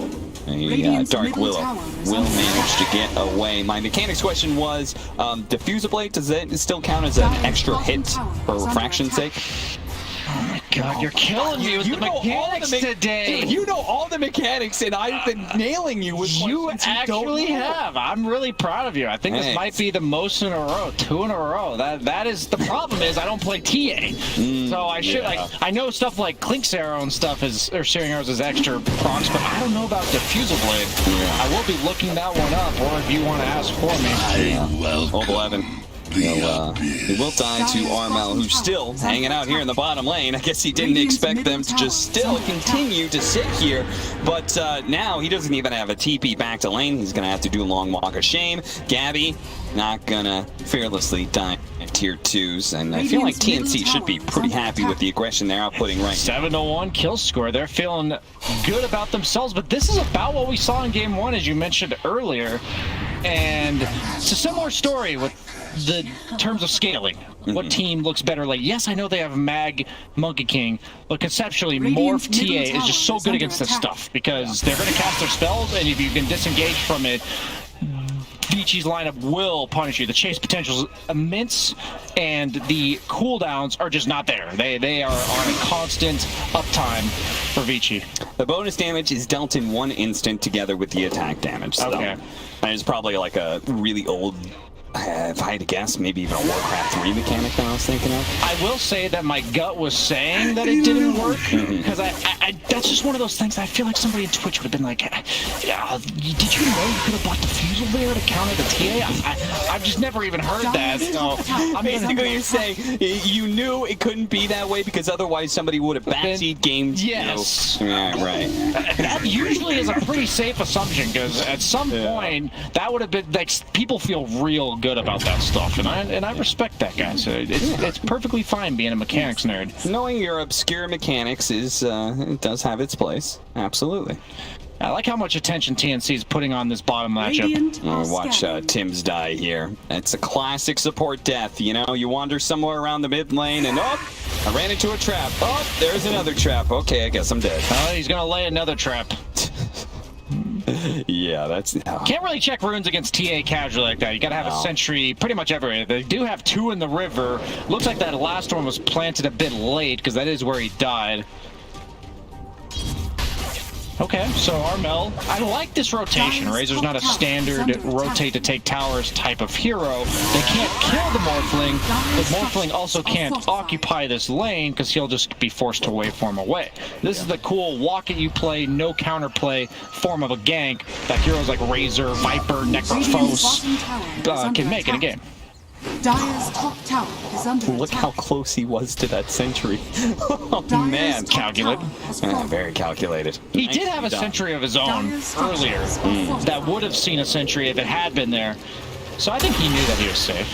a Dark Willow will manage to get away. My mechanics question was, Diffuser Blade, does it still count as an extra hit for refraction's sake? Oh my god, you're killing me with the mechanics today. Dude, you know all the mechanics, and I've been nailing you with you actually have. I'm really proud of you. I think this might be the most in a row, 2 in a row. That is the problem. Is I don't play TA, so I should I know stuff like Clink's Arrow and stuff or Searing Arrows is extra procs, but I don't know about Diffusal Blade. I will be looking that one up, or if you want to ask for me. Old 11. He will die to Armel, who's still hanging out here in the bottom lane. I guess he didn't expect them to just still continue to sit here, but now he doesn't even have a TP back to lane. He's going to have to do a long walk of shame. Gabby not going to fearlessly die tier 2s, and I feel like TNC should be pretty happy with the aggression they're outputting right now. 7-1 kill score. They're feeling good about themselves, but this is about what we saw in game 1, as you mentioned earlier, and it's a similar story with the terms of scaling. What team looks better late? Yes, I know they have Mag, Monkey King, but conceptually, Morph TA is just so good against this stuff, because they're going to cast their spells, and if you can disengage from it, Vichi's lineup will punish you. The chase potential is immense, and the cooldowns are just not there. They are on a constant uptime for Vici. The bonus damage is dealt in 1 instant together with the attack damage. So okay. And it's probably like a really old, if I had to guess, maybe even a Warcraft 3 mechanic that I was thinking of. I will say that my gut was saying that it didn't work, because that's just one of those things that I feel like somebody in Twitch would have been like, yeah, did you know you could have bought Diffusal there to counter the TA? I've just never even heard that. So basically, you're saying you knew it couldn't be that way because otherwise somebody would have backseat gamed. Yes. You know. Yeah, right. That usually is a pretty safe assumption, because at some point that would have been like, people feel real good about that stuff, and I respect that, guy. So it's perfectly fine being a mechanics nerd. Knowing your obscure mechanics is it does have its place. Absolutely. I like how much attention TNC is putting on this bottom matchup. Watch Tim's die here. It's a classic support death. You know, you wander somewhere around the mid lane, and I ran into a trap. Oh, there's another trap. Okay, I guess I'm dead. Oh, he's gonna lay another trap. Yeah, that's... Can't really check runes against TA casually like that. You gotta have a sentry pretty much everywhere. They do have 2 in the river. Looks like that last one was planted a bit late, because that is where he died. Okay, so Armel, I like this rotation. Razor's not a standard rotate to take towers type of hero. They can't kill the Morphling, but Morphling also can't occupy this lane because he'll just be forced to waveform away. This is the cool walk it you play, no counterplay form of a gank that heroes like Razor, Viper, Necrophos can make in a game. Dire's top tower is under Look attack. how close he was to that sentry. Oh, Dire's man. top Calculate. tower has Yeah, fallen. very calculated. He did have a sentry of his own earlier that would have seen a sentry if it had been there. So I think he knew that he was safe.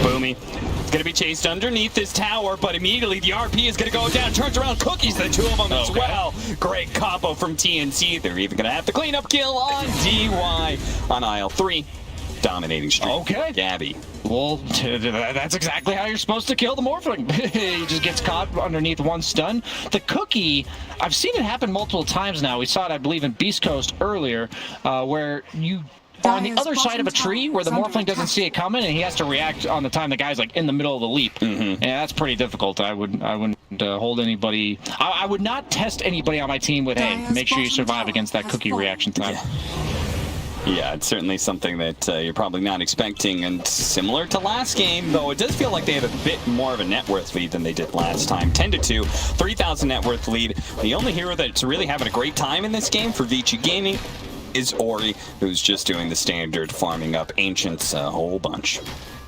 Boomy. It's going to be chased underneath this tower, but immediately the RP is going to go down. Turns around, cookies the 2 of them as well. Great combo from TNC. They're even going to have the cleanup kill on DY on aisle 3. Dominating streak. Okay. Gabby. Well, that's exactly how you're supposed to kill the Morphling. He just gets caught underneath 1 stun. The cookie, I've seen it happen multiple times now. We saw it, I believe, in Beast Coast earlier, where you are on the other side of a tree where the Morphling doesn't see it coming, and he has to react on the time the guy's like in the middle of the leap. And that's pretty difficult. I wouldn't hold anybody. I would not test anybody on my team with, hey, make sure you survive against that cookie reaction time. Yeah, it's certainly something that you're probably not expecting, and similar to last game, though it does feel like they have a bit more of a net worth lead than they did last time. 10-2, 3,000 net worth lead. The only hero that's really having a great time in this game for Vici Gaming is Ori, who's just doing the standard, farming up Ancients a whole bunch.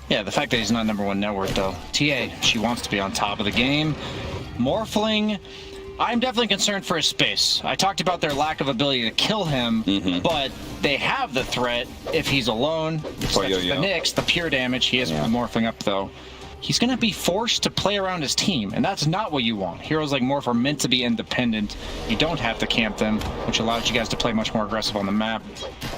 Yeah, the fact that he's not #1 net worth, though. TA, she wants to be on top of the game. Morphling, I'm definitely concerned for his space. I talked about their lack of ability to kill him, but they have the threat if he's alone. The Nyx, the pure damage, he is morphling up, though. He's going to be forced to play around his team, and that's not what you want. Heroes like Morph are meant to be independent. You don't have to camp them, which allows you guys to play much more aggressive on the map.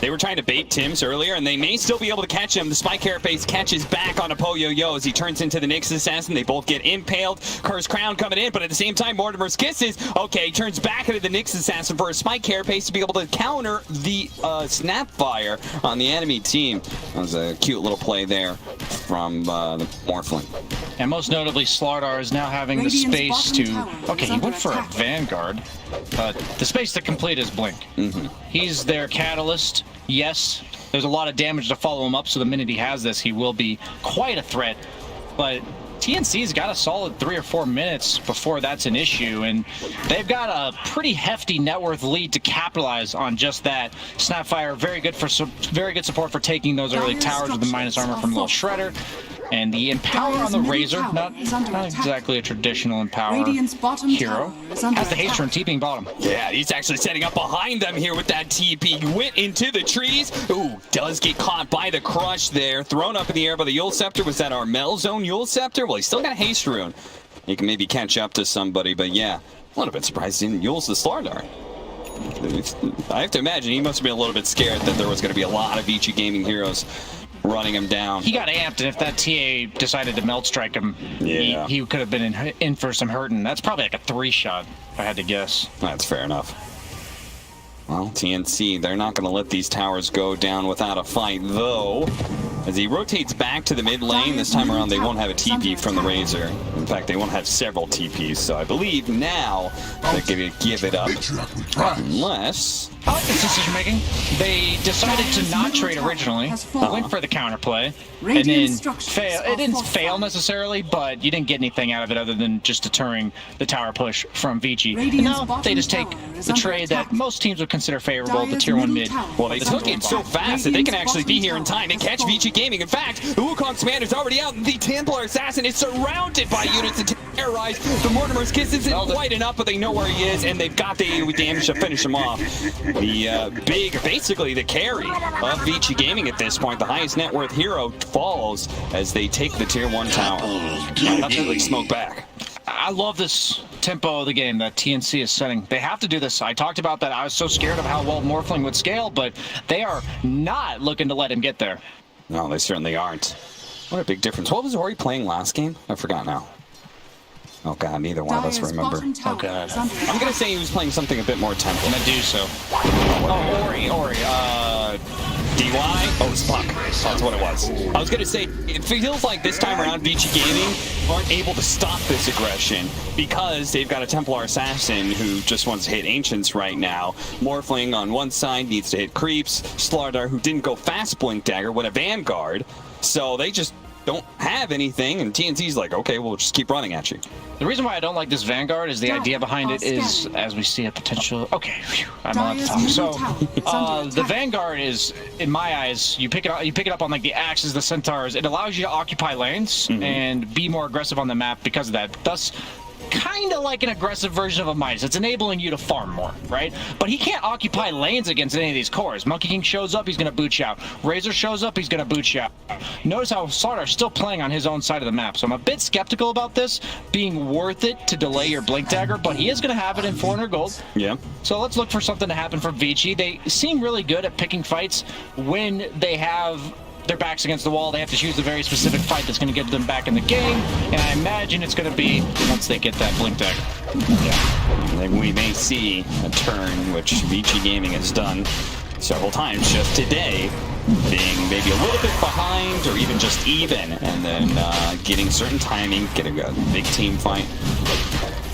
They were trying to bait Tims earlier, and they may still be able to catch him. The Spike Carapace catches back on a Poyo-Yo as he turns into the Nyx Assassin. They both get impaled. Curse Crown coming in, but at the same time, Mortimer's Kisses, okay, turns back into the Nyx Assassin for a Spike Carapace to be able to counter the Snapfire on the enemy team. That was a cute little play there from the Morphling. And most notably, Slardar is now having the space to... Okay, he went for a Vanguard, but the space to complete his Blink. He's their catalyst. Yes, there's a lot of damage to follow him up, so the minute he has this, he will be quite a threat. But TNC's got a solid 3 or 4 minutes before that's an issue, and they've got a pretty hefty net worth lead to capitalize on just that. Snapfire, very good support for taking those early towers with the minus armor from Lil Shredder. And the Empower on the Razor, not exactly a traditional Empower hero, has the haste rune TPing bottom. Yeah, he's actually setting up behind them here with that TP. Went into the trees. Ooh, does get caught by the crush there. Thrown up in the air by the Yule Scepter. Was that our Melzone Yule Scepter? Well, he's still got a haste rune. He can maybe catch up to somebody, but yeah, a little bit surprised he didn't Yule's the Slardar. I have to imagine he must have been a little bit scared that there was going to be a lot of Vici Gaming heroes running him down. He got amped, and if that TA decided to melt strike him, he could have been in for some hurting. That's probably like a 3-shot, if I had to guess. That's fair enough. Well, TNC, they're not going to let these towers go down without a fight, though. As he rotates back to the mid lane, this time around they won't have a TP from the Razor. In fact, they won't have several TPs, so I believe now they're going to give it up. Unless... I like this decision making. They decided to not trade originally, went for the counterplay, and then fail. It didn't fail necessarily, but you didn't get anything out of it other than just deterring the tower push from Vici. And now they just take the trade that most teams would consider favorable, the tier 1 mid. Well, they took it so fast that they can actually be here in time and catch Vici Gaming. In fact, the Wukong's command is already out, and the Templar Assassin is surrounded by units to terrorize. The Mortimer's Kiss isn't quite enough, but they know where he is, and they've got the AoE damage to finish him off. The basically the carry of Vici Gaming at this point, the highest net worth hero, falls as they take the tier 1 tower. Definitely smoke back. I love this tempo of the game that TNC is setting. They have to do this. I talked about that. I was so scared of how well Morphling would scale, but they are not looking to let him get there. No, they certainly aren't. What a big difference. What was Ori playing last game? I forgot now. Oh god, neither one of us remember. Oh god. I'm gonna say he was playing something a bit more tempo. Medusa. Oh, Ori. DY? Oh, it's Puck. That's what it was. I was gonna say, it feels like this time around Vici Gaming aren't able to stop this aggression because they've got a Templar Assassin who just wants to hit Ancients right now. Morphling on one side needs to hit creeps. Slardar, who didn't go fast Blink Dagger, went a Vanguard. So they just don't have anything, and TNC's like, okay, we'll just keep running at you. The reason why I don't like this Vanguard is the idea behind it is, as we see a potential... Okay, phew, I'm allowed to talk. So, the Vanguard is, in my eyes, you pick it up on like the axes, the centaurs. It allows you to occupy lanes and be more aggressive on the map because of that. Thus, kind of like an aggressive version of a Midas. It's enabling you to farm more, right? But he can't occupy lanes against any of these cores. Monkey King shows up, he's going to boot you out. Razor shows up, he's going to boot you out. Notice how Sardar's still playing on his own side of the map. So I'm a bit skeptical about this being worth it to delay your Blink Dagger, but he is going to have it in 400 gold. Yeah. So let's look for something to happen for Vici. They seem really good at picking fights when they have their backs against the wall. They have to choose a very specific fight that's going to get them back in the game, and I imagine it's going to be once they get that Blink Dagger. Yeah. And we may see a turn, which Vici Gaming has done several times just today, being maybe a little bit behind or even just even, and then getting certain timing, getting a big team fight.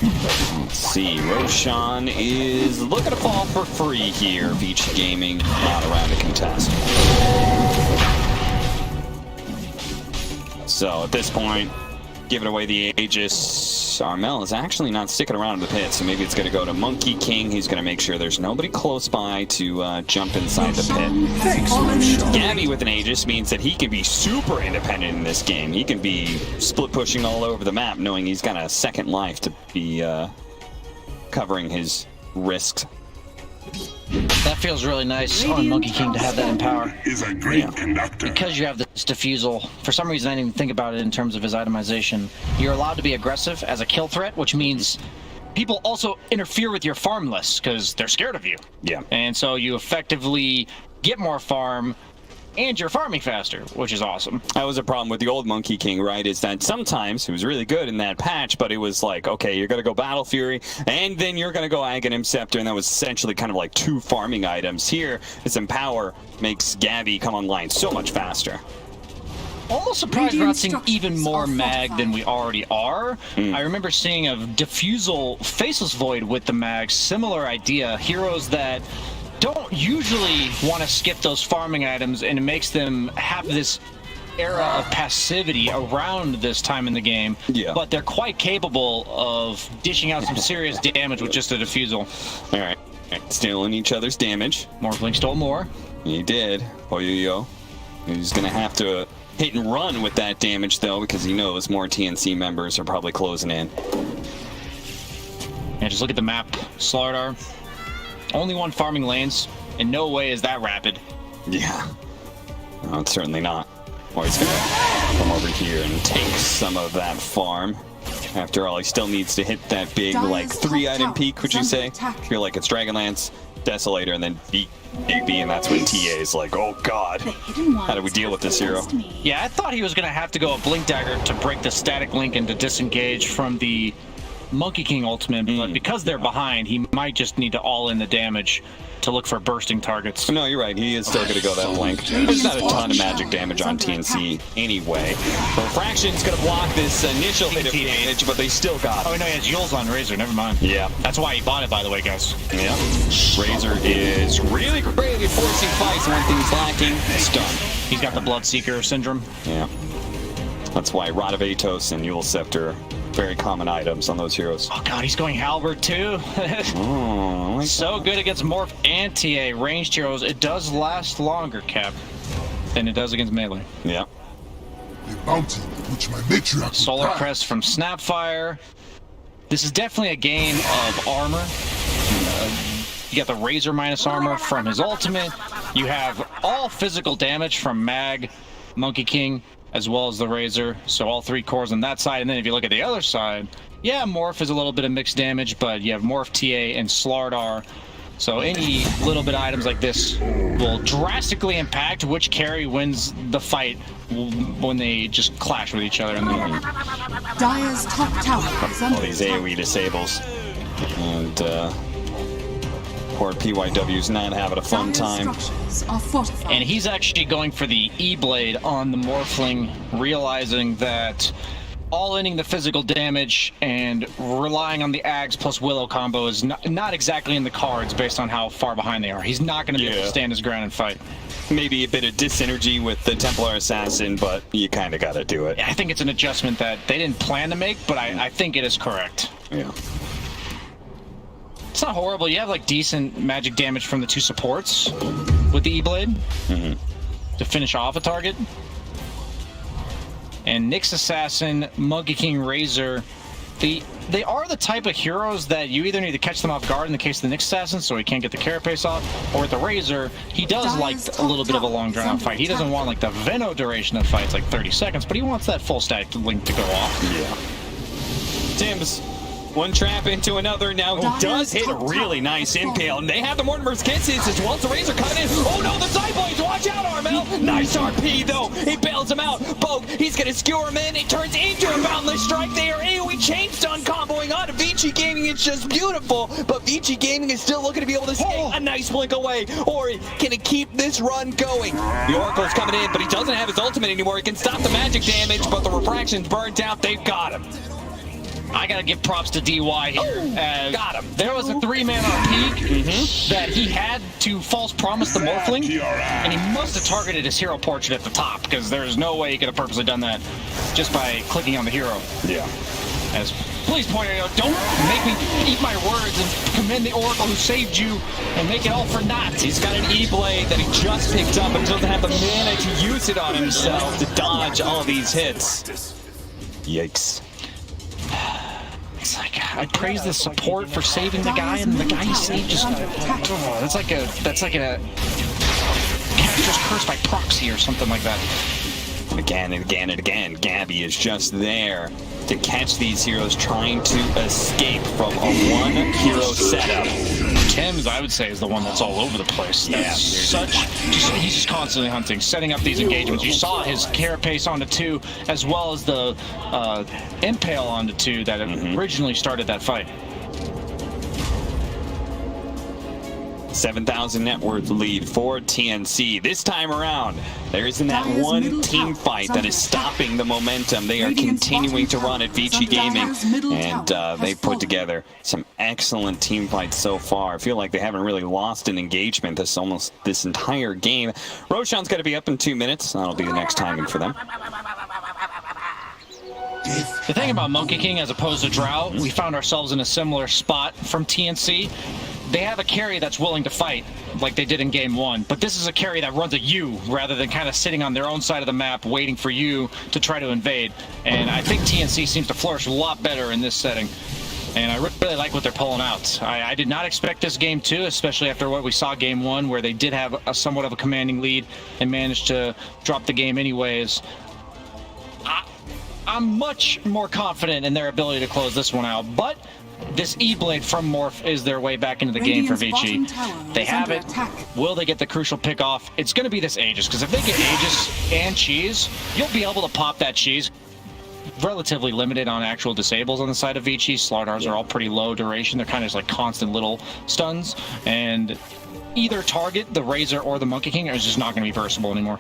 Let's see, Roshan is looking to fall for free here. Vici Gaming not around to contest. So at this point, giving away the Aegis. Armel is actually not sticking around in the pit, so maybe it's going to go to Monkey King. He's going to make sure there's nobody close by to jump inside the pit. Gabby with an Aegis means that he can be super independent in this game. He can be split pushing all over the map, knowing he's got a second life to be covering his risks. That feels really nice on Monkey King to have that in power. Is a great conductor. Because you have this diffusal, for some reason I didn't even think about it in terms of his itemization. You're allowed to be aggressive as a kill threat, which means people also interfere with your farm lists because they're scared of you. Yeah. And so you effectively get more farm, and you're farming faster, which is awesome. That was a problem with the old Monkey King, right? Is that sometimes it was really good in that patch, but it was like, okay, you're going to go Battle Fury, and then you're going to go Aghanim Scepter, and that was essentially kind of like 2 farming items. Here, this Empower makes Gabby come online so much faster. Almost surprised we're not seeing even more mag than we already are. I remember seeing a Diffusal Faceless Void with the mag, similar idea. Heroes that don't usually want to skip those farming items, and it makes them have this era of passivity around this time in the game. Yeah. But they're quite capable of dishing out some serious damage with just a Diffusal. All right. Stealing each other's damage. Morphling stole more. He did. Oyoyo. He's going to have to hit and run with that damage, though, because he knows more TNC members are probably closing in. And just look at the map. Slardar. Only 1 farming lanes. In no way is that rapid. Yeah. No, it's certainly not. Or he's going to come over here and take some of that farm. After all, he still needs to hit that big, like, 3-item peak, would you say? Feel like it's Dragonlance, Desolator, and then beat AB, and that's when TA is like, oh god, how do we deal with this hero? Yeah, I thought he was going to have to go a Blink Dagger to break the static link and to disengage from the Monkey King ultimate, but because they're behind, he might just need to all in the damage to look for bursting targets. No, you're right. He is still going to go that blink. There's not a ton of magic damage on TNC anyway. Refraction's going to block this initial hit of damage, but they still got it. Oh, no, he has Yules on Razor. Never mind. Yeah. That's why he bought it, by the way, guys. Yeah. Razor is really great at forcing fights when things lacking. Stun. He's got the Bloodseeker syndrome. Yeah. That's why Rod of Atos and Yule Scepter, very common items on those heroes. Oh god, he's going Halberd too. Oh, like so good against Morph and TA ranged heroes. It does last longer, Cap, than it does against melee. Yeah. The bounty which my matriarch Solar Crest from Snapfire. This is definitely a game of armor. You got the Razor minus armor from his ultimate. You have all physical damage from Mag, Monkey King, as well as the Razor, so all 3 cores on that side. And then if you look at the other side, yeah, Morph is a little bit of mixed damage, but you have Morph, TA, and Slardar. So any little bit of items like this will drastically impact which carry wins the fight when they just clash with each other. Dire's top tower is under all these attack. AoE disables. And poor PYW's not having a fun Dire's time. structures are fortified. And he's actually going for the E-Blade on the Morphling, realizing that all-inning the physical damage and relying on the Ags plus Willow combo is not exactly in the cards based on how far behind they are. He's not going to be able to stand his ground and fight. Maybe a bit of dyssynergy with the Templar Assassin, but you kind of got to do it. I think it's an adjustment that they didn't plan to make, but I think it is correct. Yeah. It's not horrible. You have like decent magic damage from the 2 supports with the E-Blade to finish off a target. And Nyx Assassin, Monkey King, Razor, they are the type of heroes that you either need to catch them off guard in the case of the Nyx Assassin so he can't get the carapace off, or with the Razor, he does like a little bit of a long drawn out fight. He doesn't want like the Veno duration of fights, like 30 seconds, but he wants that full stack link to go off. Yeah. Tim's one trap into another. Now he does hit a really nice impale, and they have the Mortimer's Kisses as well as the Razor coming in. Oh no, the side blades! Watch out, Armel! Nice RP though. He bails him out. Poke. He's gonna skewer him in. It turns into a boundless strike. They are AoE chain stun comboing on. Vici Gaming, it's just beautiful. But Vici Gaming is still looking to be able to stay a nice blink away. Or can it keep this run going? The Oracle's coming in, but he doesn't have his ultimate anymore. He can stop the magic damage, but the refraction's burned out. They've got him. I gotta give props to DY here. As got him. There was a 3-man on peak that he had to false promise the Morphling, and he must have targeted his hero portrait at the top, because there's no way he could have purposely done that just by clicking on the hero. Yeah. As please point out, don't make me eat my words and commend the Oracle who saved you and make it all for naught. He's got an E-Blade that he just picked up and doesn't have the mana to use it on himself to dodge all these hits. Yikes. It's like I praise the support for saving the guy, and the guy he saved just that's like a character's curse by proxy or something like that. Again and again and again, Gabby is just there to catch these heroes trying to escape from a one-hero setup. Tim's, I would say, is the one that's all over the place. That's he's just constantly hunting, setting up these engagements. You saw his carapace onto 2, as well as the impale onto 2 that originally started that fight. 7,000 net worth lead for TNC. This time around, there isn't that one team fight that is stopping the momentum. They are continuing to run at Vici Gaming, and they put together some excellent team fights so far. I feel like they haven't really lost an engagement this entire game. Roshan's got to be up in 2 minutes. That'll be the next timing for them. The thing about Monkey King as opposed to Drow, we found ourselves in a similar spot from TNC. They have a carry that's willing to fight, like they did in Game 1, but this is a carry that runs at you, rather than kind of sitting on their own side of the map, waiting for you to try to invade. And I think TNC seems to flourish a lot better in this setting. And I really like what they're pulling out. I did not expect this Game 2, especially after what we saw Game 1, where they did have a somewhat of a commanding lead and managed to drop the game anyways. I'm much more confident in their ability to close this one out, but this E-Blade from Morph is their way back into the game for Vici. They have it. Will they get the crucial pick off? It's going to be this Aegis, because if they get Aegis and Cheese, you'll be able to pop that Cheese. Relatively limited on actual disables on the side of Vici. Slardars are all pretty low duration. They're kind of just like constant little stuns, and either target, the Razor or the Monkey King, is just not going to be versatile anymore.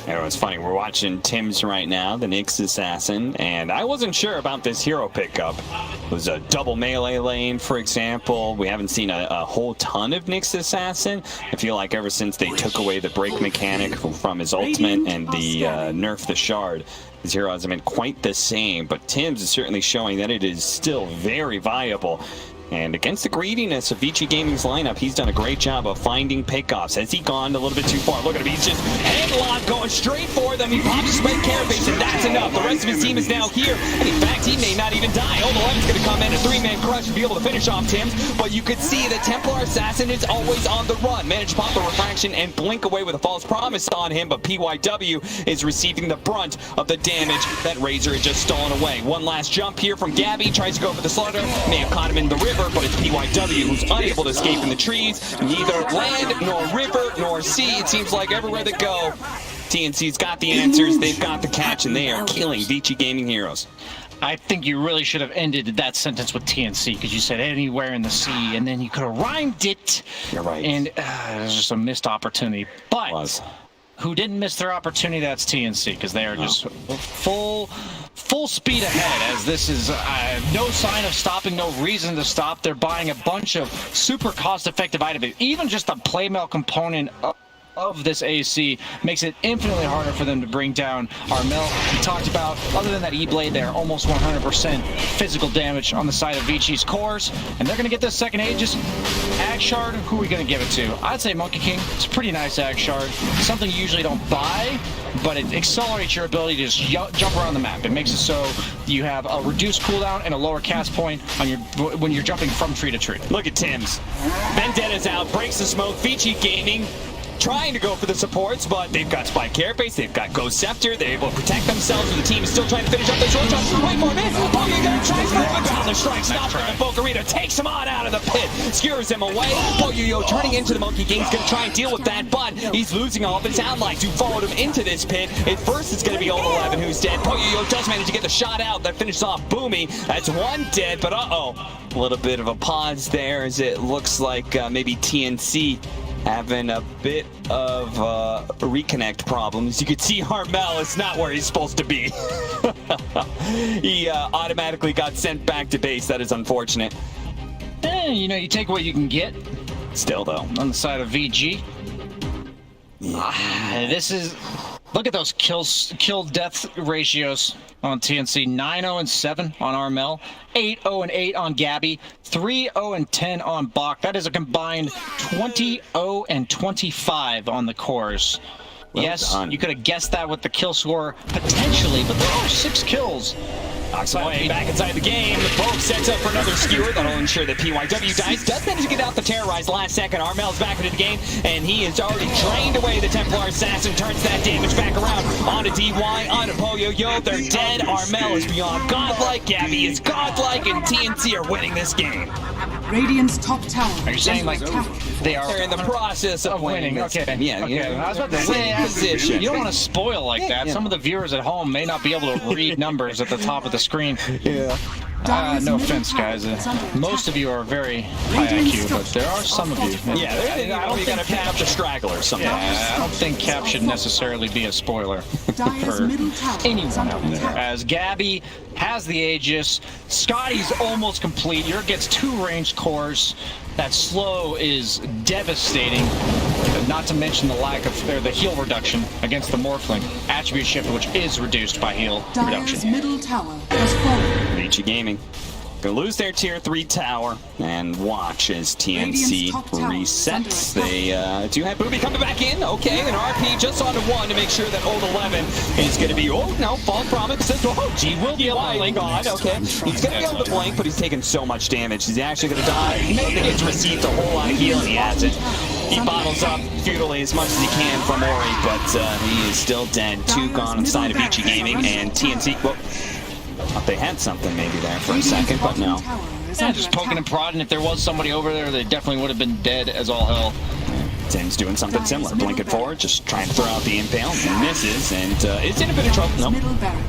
It's funny, we're watching Tim's right now, the Nyx Assassin, and I wasn't sure about this hero pickup. It was a double melee lane, for example. We haven't seen a whole ton of Nyx Assassin. I feel like ever since they took away the break mechanic from his ultimate and the nerf the shard, his hero hasn't been quite the same, but Tim's is certainly showing that it is still very viable. And against the greediness of Vici Gaming's lineup, he's done a great job of finding pickoffs. Has he gone a little bit too far? Look at him, he's just headlock going straight for them. He pops his red carapace, and that's enough. The rest of his team is now here, and in fact, he may not even die. Old 11's going to come in, a 3-man crush, and be able to finish off Tim's, but you could see the Templar Assassin is always on the run. Managed to pop the refraction and blink away with a false promise on him, but PYW is receiving the brunt of the damage that Razor had just stolen away. One last jump here from Gabby, tries to go for the slaughter, may have caught him in the river, but it's PYW who's unable to escape in the trees. Neither land, nor river, nor sea. It seems like everywhere they go, TNC's got the answers, they've got the catch, and they are killing Vici Gaming heroes. I think you really should have ended that sentence with TNC, because you said anywhere in the sea, and then you could have rhymed it. You're right. And it was just a missed opportunity. But who didn't miss their opportunity, that's TNC, because they are just full speed ahead, as this is no sign of stopping, no reason to stop. They're buying a bunch of super cost-effective items. Even just the playmail component of this AC makes it infinitely harder for them to bring down Armel. We talked about, other than that E-Blade, they're almost 100% physical damage on the side of Vici's cores, and they're going to get this second Aegis. Ag Shard, who are we going to give it to? I'd say Monkey King. It's a pretty nice Ag Shard. Something you usually don't buy, but it accelerates your ability to just jump around the map. It makes it so you have a reduced cooldown and a lower cast point on when you're jumping from tree to tree. Look at Tim's. Vendetta's out, breaks the smoke. Vici Gaming trying to go for the supports, but they've got Spike Carapace, they've got Ghost Scepter, they're able to protect themselves, and the team is still trying to finish up their short shot. Wait for it, Poyuyo tries for it, down the strike, stops it, and Bokarita takes him on out of the pit, skewers him away. Poyuyo turning into the Monkey King, is going to try and deal with that, but he's losing all of his allies who followed him into this pit. At first, it's going to be Old 11 who's dead. Poyuyo does manage to get the shot out that finishes off Boomy. That's one dead, but a little bit of a pause there, as it looks like maybe TNC having a bit of reconnect problems. You can see Armel is not where he's supposed to be. He automatically got sent back to base. That is unfortunate. You know, you take what you can get. Still, though. On the side of VG. This is... Look at those kill-death ratios on TNC. 9-0-7 on Armel. 8-0-8 on Gabby. 3-0-10 on Bach. That is a combined 20-0-25 on the cores. Well yes, done. You could have guessed that with the kill score potentially, but there are 6 kills. Knocks away, back inside the game. The Pope sets up for another skewer. That'll ensure that PYW dies. Does manage to get out the terrorize last second. Armel's back into the game, and he has already drained away the Templar Assassin. Turns that damage back around onto DY, onto Poyo-Yo. They're dead. Armel is beyond godlike. Gabby is godlike, and TNC are winning this game. Radiant's top tower. Are you saying like they're in the process of winning? Okay. Yeah. Okay. I was about to say, position. You don't want to spoil like that. Some of the viewers at home may not be able to read numbers at the top of the screen. Yeah. No offense, guys. Most of you are very high IQ, but there are some of you. Yeah, I don't think gotta pick up the stragglers sometimes. Yeah, I don't think Cap should necessarily be a spoiler for anyone out there. As Gabby has the Aegis, Scotty's almost complete. Yer gets 2 ranged cores. That slow is devastating. Not to mention the lack of the heal reduction against the Morphling attribute shift, which is reduced by heal reduction. Middle tower has fallen. Vici Gaming gonna lose their tier 3 tower, and watch as TNC resets. They do have Booby coming back in. Okay, an RP just onto 1 to make sure that old 11 is gonna be. Oh no, false promise. Oh, G will be able to blink on. Okay, he's gonna be able to blink, but he's taking so much damage. He's actually gonna die. Maybe he's received a whole lot of heal, and he hasn't. He bottles up futilely as much as he can from Ori, but he is still dead. 2 gone inside of Vici Gaming, and TNC. Well, thought they had something maybe there for a second, but no. Yeah, just poking and prodding. If there was somebody over there, they definitely would have been dead as all hell. Tim's doing something similar. Blinking forward, just trying to throw out the impale. Misses, and it's in a bit of trouble. Nope.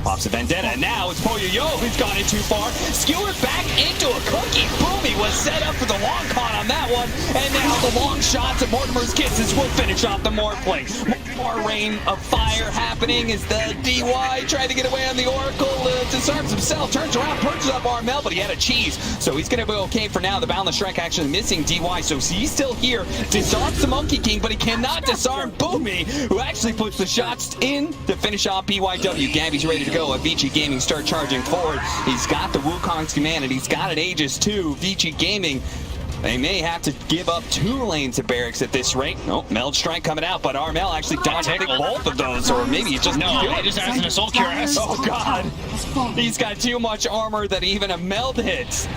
Pops a Vendetta, and now it's Poyo-Yo who's gone in too far. Skewered back into a cookie. Boomy was set up for the long con on that one, and now the long shots of Mortimer's Kisses will finish off the Morphling. More rain of fire happening as the DY tried to get away on the Oracle. Disarms himself, turns around, punches up Armel, but he had a cheese, so he's going to be okay for now. The Boundless Strike actually missing DY, so he's still here. Disarms the Monkey King, but he cannot disarm Boomy, who actually puts the shots in to finish off BYW. Gabby's ready to go. At Vici Gaming start charging forward. He's got the Wukong's command, and he's got an Aegis too. Vici Gaming, they may have to give up 2 lanes of barracks at this rate. Oh, Meld Strike coming out, but Armel actually dodged both of those, or maybe he just... No, he just has an Assault Cure. Oh, God. He's got too much armor that even a Meld hit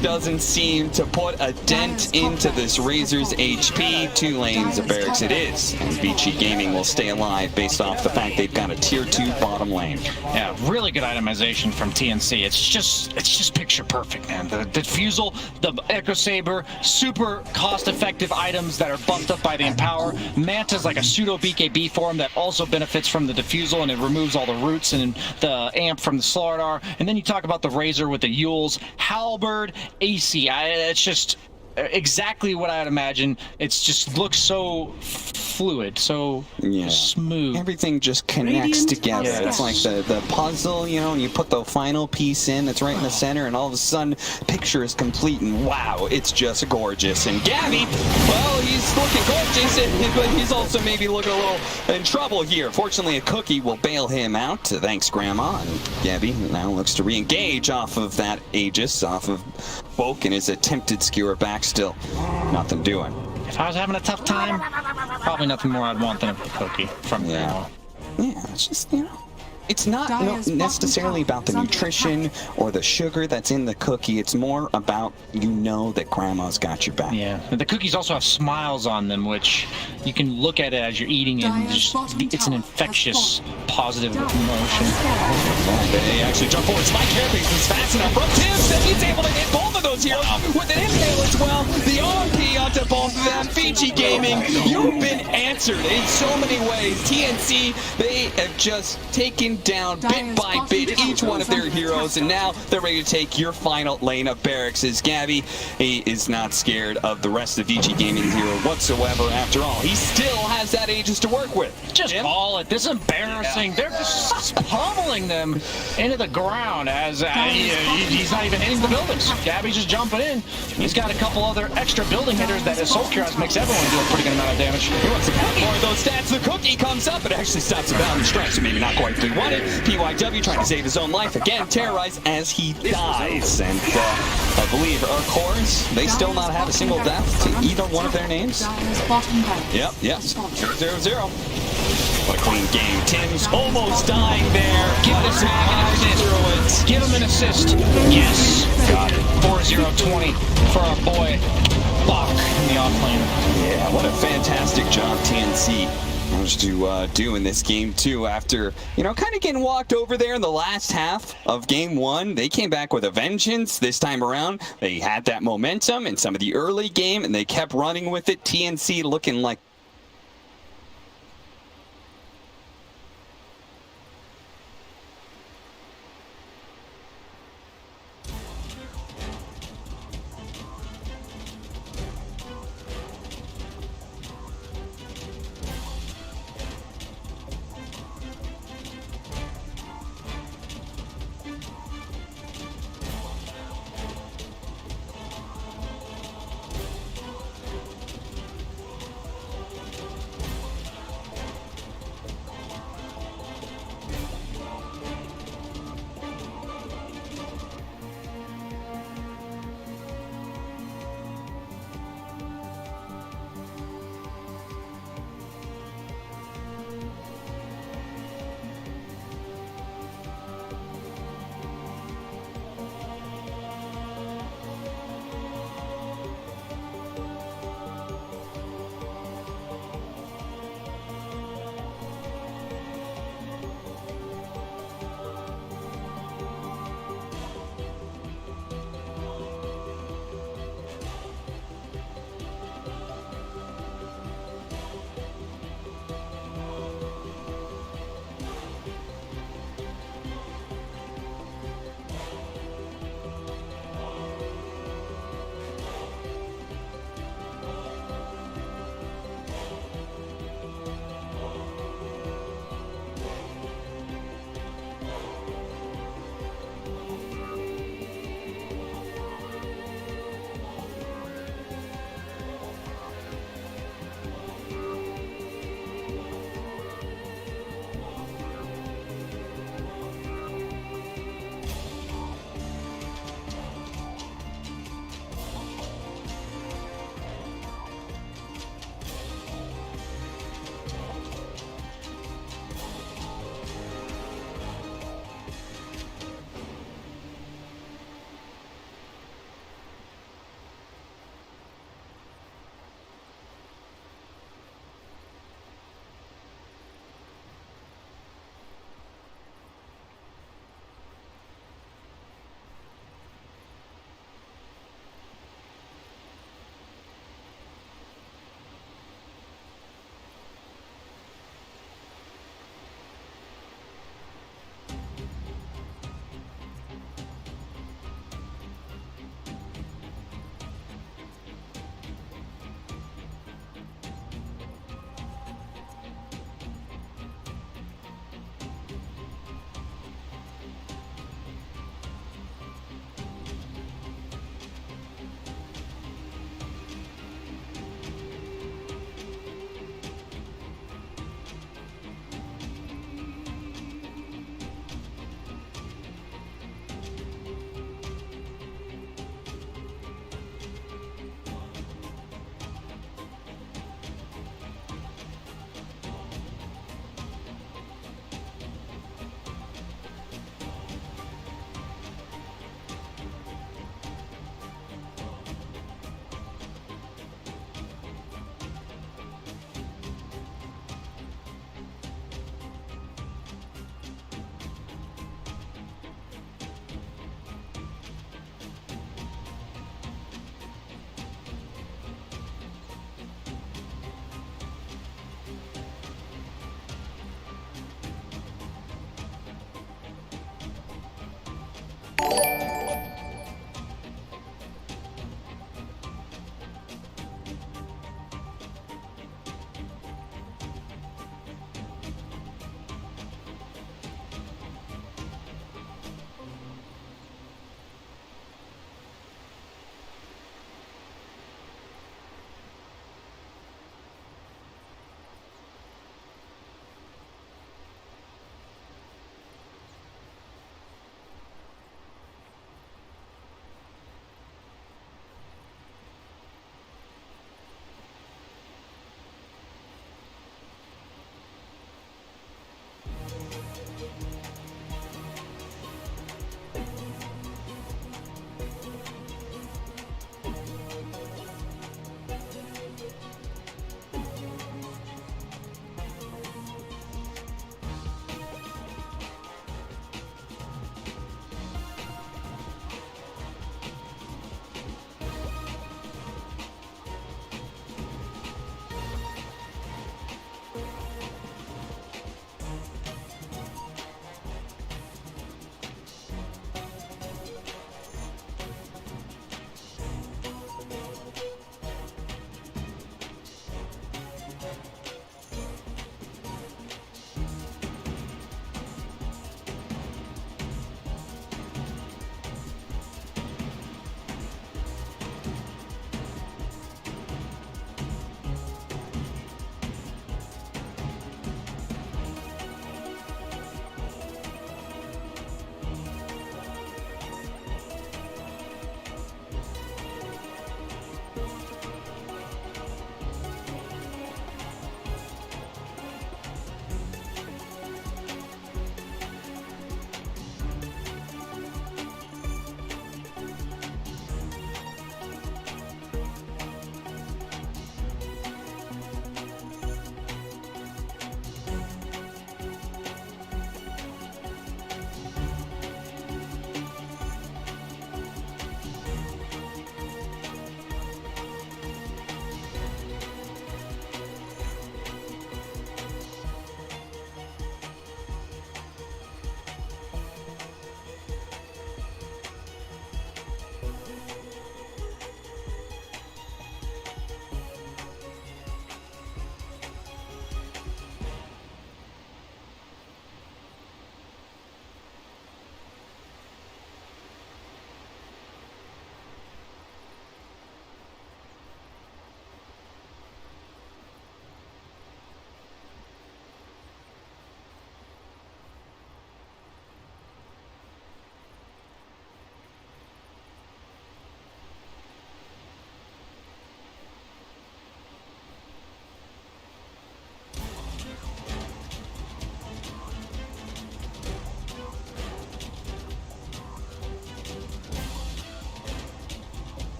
doesn't seem to put a dent into this Razor's HP. 2 lanes of barracks it is, and Vici Gaming will stay alive based off the fact they've got a tier 2 bottom lane. Yeah, really good itemization from TNC. It's just picture perfect, man. The Diffusal, the Echo Saber, super cost-effective items that are buffed up by the Empower. Manta's like a pseudo BKB form that also benefits from the Diffusal, and it removes all the roots and the amp from the Slardar. And then you talk about the Razor with the Yules, Halberd, AC. It's just exactly what I'd imagine. It's just looks so fluid, so smooth. Everything just connects together. It's like the puzzle, you know, and you put the final piece in that's right in the center, and all of a sudden, picture is complete, and wow, it's just gorgeous. And Gabby, well, he's looking gorgeous, but he's also maybe looking a little in trouble here. Fortunately, a cookie will bail him out. Thanks, Grandma. And Gabby now looks to re-engage off of that Aegis, off of Woke, and his attempted skewer back. Still nothing doing. If I was having a tough time, probably nothing more I'd want than a cookie from Grandma. Yeah, it's just, you know, it's not necessarily about the nutrition or the sugar that's in the cookie. It's more about, you know, that Grandma's got your back. Yeah, and the cookies also have smiles on them, which you can look at it as you're eating, and it's an infectious, positive emotion. They actually jump forward. Spike Carapace is fast enough from Tim that he's able to hit both of those heroes with an impale as well. The RP onto both of them. Vici Gaming, you've been answered in so many ways. TNC, they have just taken down bit by bit each one of their heroes, and now they're ready to take your final lane of barracks. As Gabby, he is not scared of the rest of Vici Gaming's hero whatsoever. After all, he still has that Aegis to work with. Just call it. This is embarrassing. They're just pummeling them into the ground as he's not even hitting the buildings. Gabby's just jumping in. He's got a couple other extra building hitters that his Soul Curious makes everyone do a pretty good amount of damage. He wants to put more of those stats. The cookie comes up. It actually stops a bound strike, so maybe not quite what he wanted. PYW trying to save his own life. Again, terrorized as he dies. And I believe Urkors, they still not have a single death to either one of their names. Yep, yes. 0-0. What a clean game. Tim's almost dying there. Give this man an assist. Give him an assist. Yes. Got it. 4-0-20 for our boy Buck in the off lane. Yeah, what a fantastic job TNC managed to do in this game too. After, you know, kind of getting walked over there in the last half of game one, they came back with a vengeance this time around. They had that momentum in some of the early game, and they kept running with it. TNC looking like